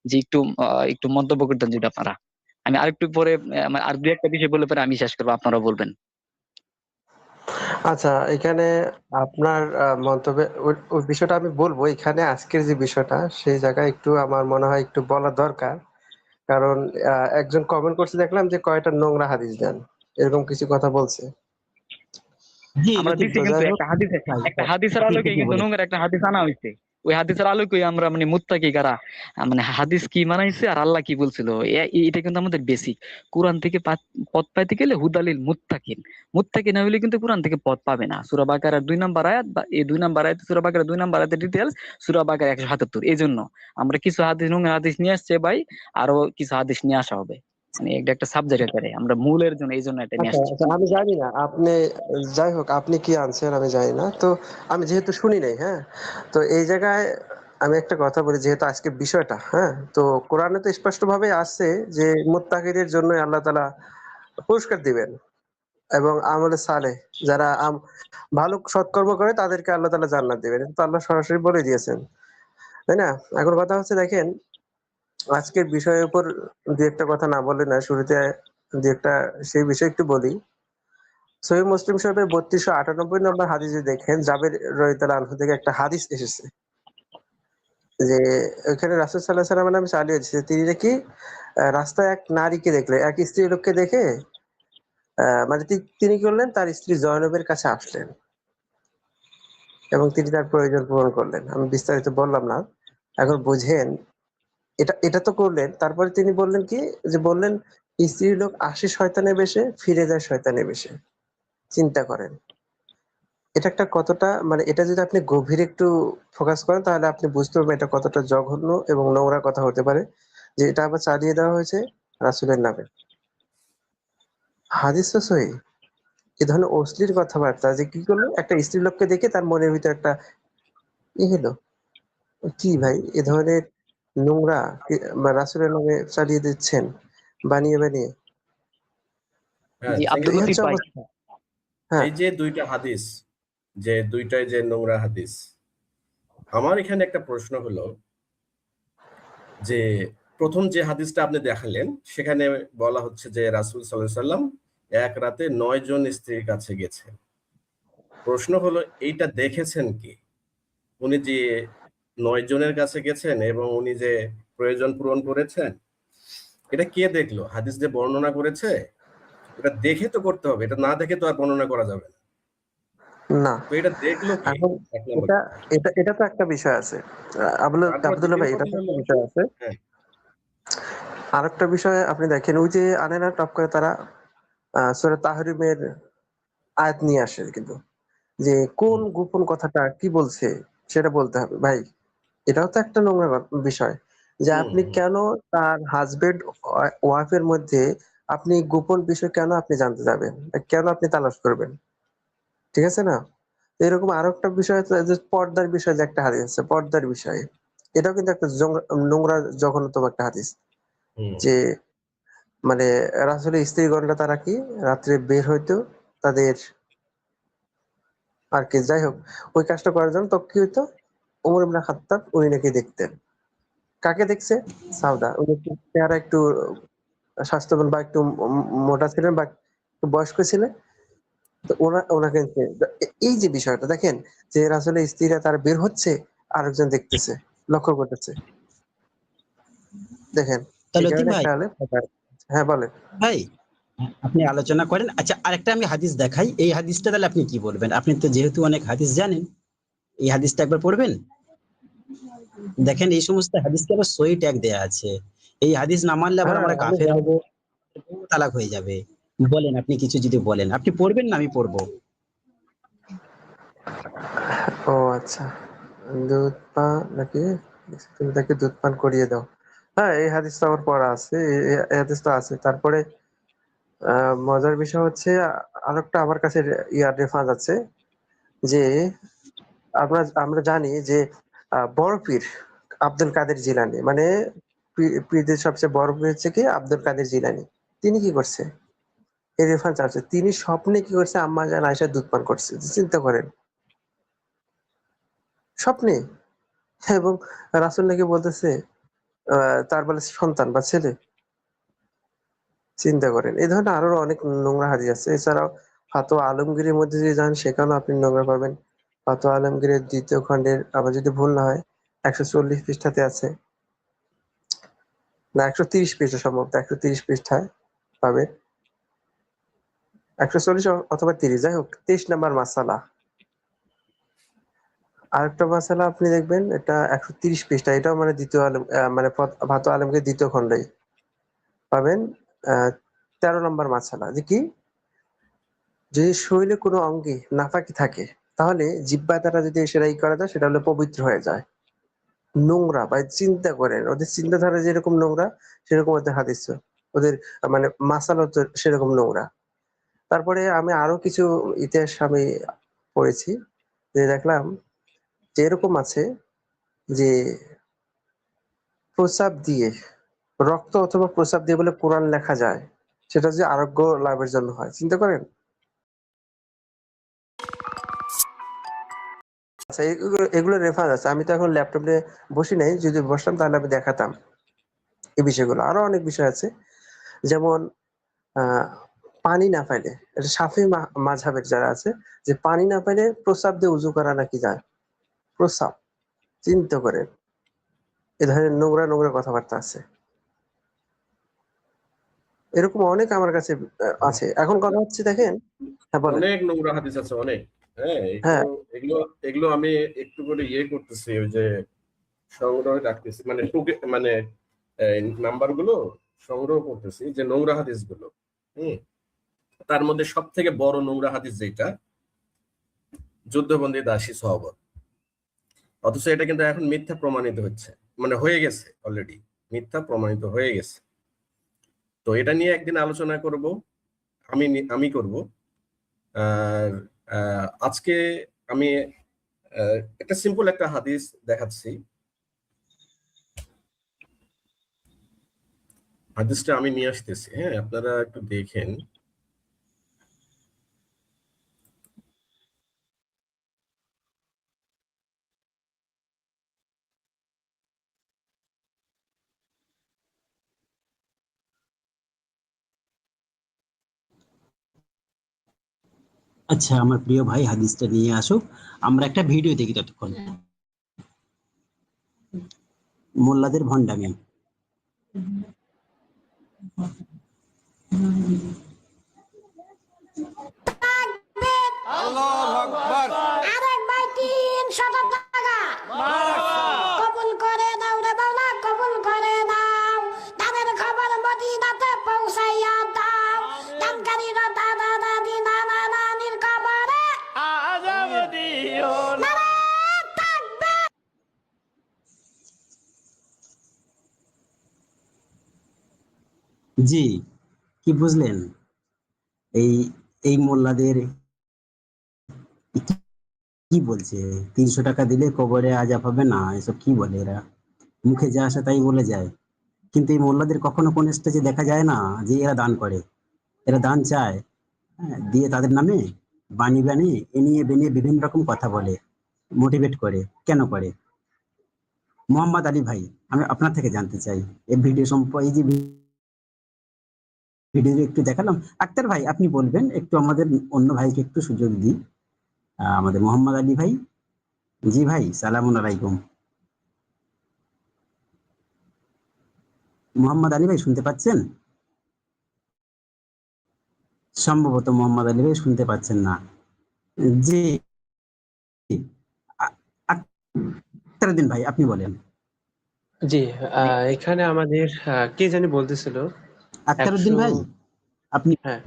যে একটু মন্তব্য করতেন যদি আপনারা। আমি আরেকটু পরে আর দুই একটা বিষয় বলে পরে আমি শেষ করবো, আপনারা বলবেন। আচ্ছা, এখানে আপনার মন্তব্যে ওই বিষয়টা আমি বলবো। এখানে আজকের যে বিষয়টা, সেই জায়গায় একটু আমার মনে হয় একটু বলা দরকার। কারণ একজন কমেন্ট করছে, দেখলাম যে কয়টা নোংরা হাদিস দেন, এরকম কিছু কথা বলছে। জি আমরা লতিফ দিচ্ছি, তো কিন্তু যাই হোক, একটা হাদিসের আপনি আলোকে ঠিকই কিন্তু বলেছেন। নোংরা একটা হাদিস আনা হয়েছে। ওই হাদিসের আলোকে আমরা মানে মুত্তাকি কারা, মানে হাদিস কি মানাইছে আর আল্লাহ কি বলছিল, এটা কিন্তু আমাদের বেসিক। কোরআন থেকে পথ পাইতে গেলে হুদালিল মুত্তাকিন, মুত্তাকি না হলে কিন্তু কোরআন থেকে পথ পাবে না। সূরা বাকারার 2 নম্বর আয়াত, বা এই 2 নম্বর আয়াত, সূরা বাকারার 2 নম্বর আয়াতের ডিটেইলস সূরা বাকারা 177। এই জন্য আমরা কিছু হাদিস, নোংরা হাদিস নিয়ে আসছে ভাই, আরো কিছু হাদিস নিয়ে আসা হবে। মানে এটা একটা সাবজেক্ট আকারে আমরা মূলের জন্য এই জন্য এটা নিয়ে আচ্ছা আসছি। আচ্ছা, আমি জানি না আপনি, যাই হোক আপনি কি আনছেন আমি জানি না। তো আমি যেহেতু শুনি নাই, হ্যাঁ, তো এই জায়গায় আমি একটা কথা বলি, যেহেতু আজকে বিষয়টা, হ্যাঁ, তো কোরআনে তো স্পষ্ট ভাবে আছে যে মুত্তাকিদের জন্য আল্লাহ তাআলা পুরস্কার দিবেন, এবং আমলে সালেহ যারা ভালো সৎকর্ম করে তাদেরকে আল্লাহ তাআলা জান্নাত দিবেন। এটা তো আল্লাহ সরাসরি বলে দিয়েছেন, তাই না? এখন কথা হচ্ছে, দেখেন, আজকের বিষয়ের উপর দু একটা কথা না বললে না, শুরুতে দু একটা সেই বিষয়ে একটু বলি। সহিহ মুসলিম শরীফের 3298 নম্বর হাদিসে দেখেন, জাবের রাদিয়াল্লাহু আনহু থেকে একটা হাদিস এসেছে যে ওখানে রাসূল সাল্লাল্লাহু আলাইহি ওয়াসাল্লামের নামে চালিয়ে দিয়েছে। তিনি নাকি রাস্তায় এক নারীকে দেখলেন, এক স্ত্রী লোককে দেখে মানে তিনি কি করলেন, তার স্ত্রী জয়নবের কাছে আসলেন এবং তিনি তার প্রয়োজন পূরণ করলেন। আমি বিস্তারিত বললাম না, এখন বুঝেন। এটা এটা তো করলেন, তারপরে তিনি বললেন কি, যে বললেন স্ত্রী লোক আসে শয়তানের বেশে, ফিরে যায় শয়তানের বেশে। চিন্তা করেন, এটা একটা কতটা, মানে এটা যদি আপনি গভীরে একটু ফোকাস করেন, তাহলে আপনি বুঝতে পারবেন এটা কতটা জঘন্য এবং নোংরা কথা হতে পারে, যে এটা আবার চালিয়ে দেওয়া হয়েছে রাসূলের নামে। হাদিস তো সহিহ, এ ধরনের অশ্লীল কথাবার্তা যে কি করলো, একটা স্ত্রী লোককে দেখে তার মনের ভিতরে একটা হলো, কি ভাই এ ধরনের নোংরা রাসূলের নামে চালিয়ে দিচ্ছেন বানিয়ে বানিয়ে। হ্যাঁ, জি, থ্যাংক আব্দুল এই ইউ। হচ্ছে লতিফ ভাই। অবস্থা। হ্যাঁ এই যে দুইটা হাদিস, যে দুইটাই যে নোংরা হাদিস, আমার এখানে একটা প্রশ্ন হলো যে প্রথম যে হাদিসটা আপনি দেখালেন সেখানে বলা হচ্ছে যে রাসূল সাল্লাল্লাহু আলাইহি সাল্লাম এক রাতে 9 জন স্ত্রীর কাছে গেছেন। প্রশ্ন হলো এইটা দেখেছেন কি? উনি যে 9 জনের কাছে গেছেন এবং উনি যে প্রয়োজন পূরণ করেছেন, এটা কে দেখলো? হাদিস যে বর্ণনা করেছে, এটা দেখে তো করতে হবে, এটা না দেখে তো আর বর্ণনা করা যাবে না। না, তো এটা দেখলো কে? এখন এক নম্বর এটা কথা। এটা এটা তো একটা বিষয় আছে। তারপর আব্দুল্লাহ দ্বিতীয় ভাই, এটা কথা তো একটা হলো, বিষয় আছে। হ্যাঁ, আরেকটা বিষয় আপনি দেখেন, ওই যে আনে না টপ করে তারা সূরা তাহরিমের আয়াত নিয়ে আসে কিন্তু, যে কোন হুম, গোপন কথাটা কি বলছে সেটা বলতে হবে ভাই। এটাও তো একটা নোংরা বিষয়, যে হুম, আপনি হুম, কেন তার হাজবেন্ড ওয়াইফের মধ্যে আপনি গোপন বিষয় কেন আপনি জানতে যাবেন, কেন আপনি তালাশ করবেন, ঠিক আছে না? তো এরকম আরো একটা বিষয় আছে যে পর্দার বিষয়, যে একটা হাদিস আছে পর্দার বিষয়ে, এটাও কিন্তু একটা নোংরা জঘন্যতম একটা হাদিস। হুম। যে মানে রাসূলের স্ত্রীগণরা তারা কি রাত্রে বের হইতো তাদের আর কি, যাই হোক ওই কাজটা করার জন্য, তো কি হইতো, ওমর ইবনে খাত্তাব উনি নাকি দেখতেন। কাকে দেখছে? সাউদা। উনি একটু চেহারা একটু স্বাস্থ্যবান বা একটু মোটা ছিলেন বা একটু বয়স্ক ছিলেন। তো ওনাকে এই যে বিষয়টা দেখেন, যে রাসূলের স্ত্রীরা তারা বের হচ্ছে, আরেকজন দেখতেছে, লক্ষ্য করতেছে। দেখেন তা এই লতিফ কারণে ভাই, একটা হলে হ্যাঁ বলেন। ভাই আপনি আলোচনা করেন। আচ্ছা, আরেকটা আমি হাদিস দেখাই, এই হাদিসটা তাহলে আপনি কি বলবেন? আপনি তো যেহেতু অনেক হাদিস জানেন, এই হাদিসটা একবার পড়বেন। দেখেন, এই সমস্ত হাদিসকে আবার সহি ট্যাগ দেয়া আছে। এই হাদিস না মানলে আবার হ্যাঁ আমরা আমি কাফের জানি। হব, তালাক হয়ে যাবে। বলেন, আপনি কিছু যদি বলেন, আপনি পড়বেন না আমি পড়বো? ও আচ্ছা, দুধ পা নাকি তুমি তাকে দুধ পান করিয়ে দাও। হ্যাঁ এই হাদিসটা আমার পড়া আছে, এই হাদিসটা আছে। তারপরে মজার বিষয় হচ্ছে আরেকটা আমার কাছে রেফারেন্স আছে, যে আমরা জানি যে বড় পীর আব্দুল কাদের জিলানী, মানে পীরদের সবচেয়ে বড় পীর হচ্ছে কি আব্দুল কাদের জিলানী। তিনি কি করছে, এই রেফারেন্স আছে, তিনি স্বপ্নে কি করছে, আম্মা জান আয়েশা দুধ পান করছে, চিন্তা করেন, স্বপ্নে। এবং রাসূল নাকি বলতেছে তার বলে সন্তান বা ছেলে, চিন্তা করেন। এই ধরনের আরো অনেক নোংরা হাদিস আছে। এছাড়াও ফাতোয়া আলমগীরের মধ্যে যদি যান সেখানেও আপনি নোংরা পাবেন। ফাতোয়া আলমগীরের ২য় খণ্ডের, আবার যদি ভুল না হয় ১৪০ পৃষ্ঠাতে আছে, না ১৩০ পৃষ্ঠা, সম্ভবত ১৩০ পৃষ্ঠায় পাবেন। ১৪০ অথবা ৩০, যাই হোক ২৩ নাম্বার মাসআলা। আরেকটা মাসআলা আপনি দেখবেন, এটা ১৩০ পৃষ্ঠা, এটাও মানে দ্বিতীয় আলম মানে ফাতোয়া আলমগীর ২য় খণ্ডে পাবেন। আ ১৩ নম্বর মাসআলা, যে কি, যদি শরীরে কোনো অঙ্গে নাপাকি থাকে তাহলে জিহ্বা দ্বারা যদি সেটা করা যায়, সেটা হলে পবিত্র হয়ে যায়। নোংরা ভাই, চিন্তা করেন, ওদের চিন্তাধারা যেরকম নোংরা সেরকম ওদের হাদিস, ওদের মানে মাসালা তো সেরকম নোংরা। তারপরে আমি আরো কিছু ইতিহাস আমি পড়েছি, যে দেখলাম যে এরকম আছে যে প্রস্রাব দিয়ে, রক্ত অথবা প্রস্রাব দিয়ে বলে কোরআন লেখা যায়, সেটা যে আরোগ্য লাভের জন্য হয়, চিন্তা করেন। আচ্ছা এগুলো রেফারেন্স আছে, আমি তো এখন ল্যাপটপ নিয়ে বসি নাই, যদি বসতাম তাহলে আমি দেখাতাম এই বিষয়গুলো। আরো অনেক বিষয় আছে, যেমন আহ পানি না পাইলে, এটা শাফি মাযহাবের যারা আছে, যে পানি না পাইলে প্রস্রাব দিয়ে উযু করা নাকি যায়, প্রস্রাব, চিন্তা করেন। এ ধরনের নোংরা নোংরা কথাবার্তা আছে, এরকম অনেক আমার কাছে আছে। এখন কথা হচ্ছে দেখেন, হ্যাঁ বলেন। অনেক নোংরা হাদিস আছে, অনেক। হ্যাঁ, এগুলো হ্যাঁ এগুলো এগুলো আমি একটু করে করতেছি, ওই যে সংগ্রহ রাখতেছি, মানে মানে নাম্বার গুলো সংগ্রহ করতেছি, যে নোংরা হাদিস গুলো। হম। তার মধ্যে সব থেকে বড় নোংরা হাদিস যেটা, যুদ্ধবন্দী দাসী সহবত। অথচ এটা কিন্তু এখন মিথ্যা প্রমাণিত হচ্ছে, মানে হয়ে গেছে অলরেডি, মিথ্যা প্রমাণিত হয়ে গেছে। তো এটা নিয়ে একদিন আলোচনা করব, আমি করব। আর আজকে আমি একটা সিম্পল একটা হাদিস দেখাচ্ছি। হাদিসটা আমি নিয়ে আসতেছি, হ্যাঁ, আপনারা একটু দেখেন। আচ্ছা, আমার প্রিয় ভাই হাদিসটা নিয়ে আসুক, আমরা একটা ভিডিও দেখি ততক্ষণ। মোল্লাদের ভণ্ডামি। আরেক ভাই 300 টাকা কবুল করে দাও রে বাবা, কবুল করে দাও। তাদের খবর মদিনাতে পৌঁছাইয়া দাও। দানকারীরা দাদা দাদি নানা নানির কবরে আযাব দিও না। জি, কি বুঝলেন? এই এই মোল্লাদের কি বলছে? 300 টাকা দিলে কবরে আযাব হবে না, এসব কি বলে এরা? মুখে যা আসে তাই বলে যায়। কিন্তু এই মোল্লাদের কখনো কোন স্টেজে দেখা যায় না যে এরা দান করে। এরা দান চায়, হ্যাঁ, দিয়ে তাদের নামে বাণী বানিয়ে এনিয়ে বেনিয়ে বিভিন্ন রকম কথা বলে, মোটিভেট করে। কেন করে? মোহাম্মদ আলী ভাই, আমি আপনার থেকে জানতে চাই এই ভিডিও এই যে ভিডিও একটু দেখালাম, আক্তার ভাই আপনি বলবেন একটু, আমাদের অন্য ভাইকে একটু সুযোগ দিই। আমাদের মোহাম্মদ আলী ভাই। জি ভাই, সালামুন আলাইকুম। মোহাম্মদ আলী ভাই শুনতে পাচ্ছেন? সম্ভবত মোহাম্মদ আলী ভাই শুনতে পাচ্ছেন না। জি, আক্তারউদ্দিন ভাই আপনি বলেন। জি, এখানে আমাদের কে জানি বলতেছিল আক্তারউদ্দিন 100। ভাই আপনি। হ্যাঁ,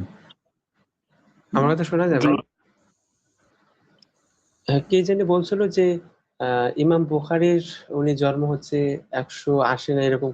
আমার কথা শোনা যাবে? কে জানি বলছিল যে ইমাম বুখারীর উনি জন্ম হচ্ছে 180 না এরকম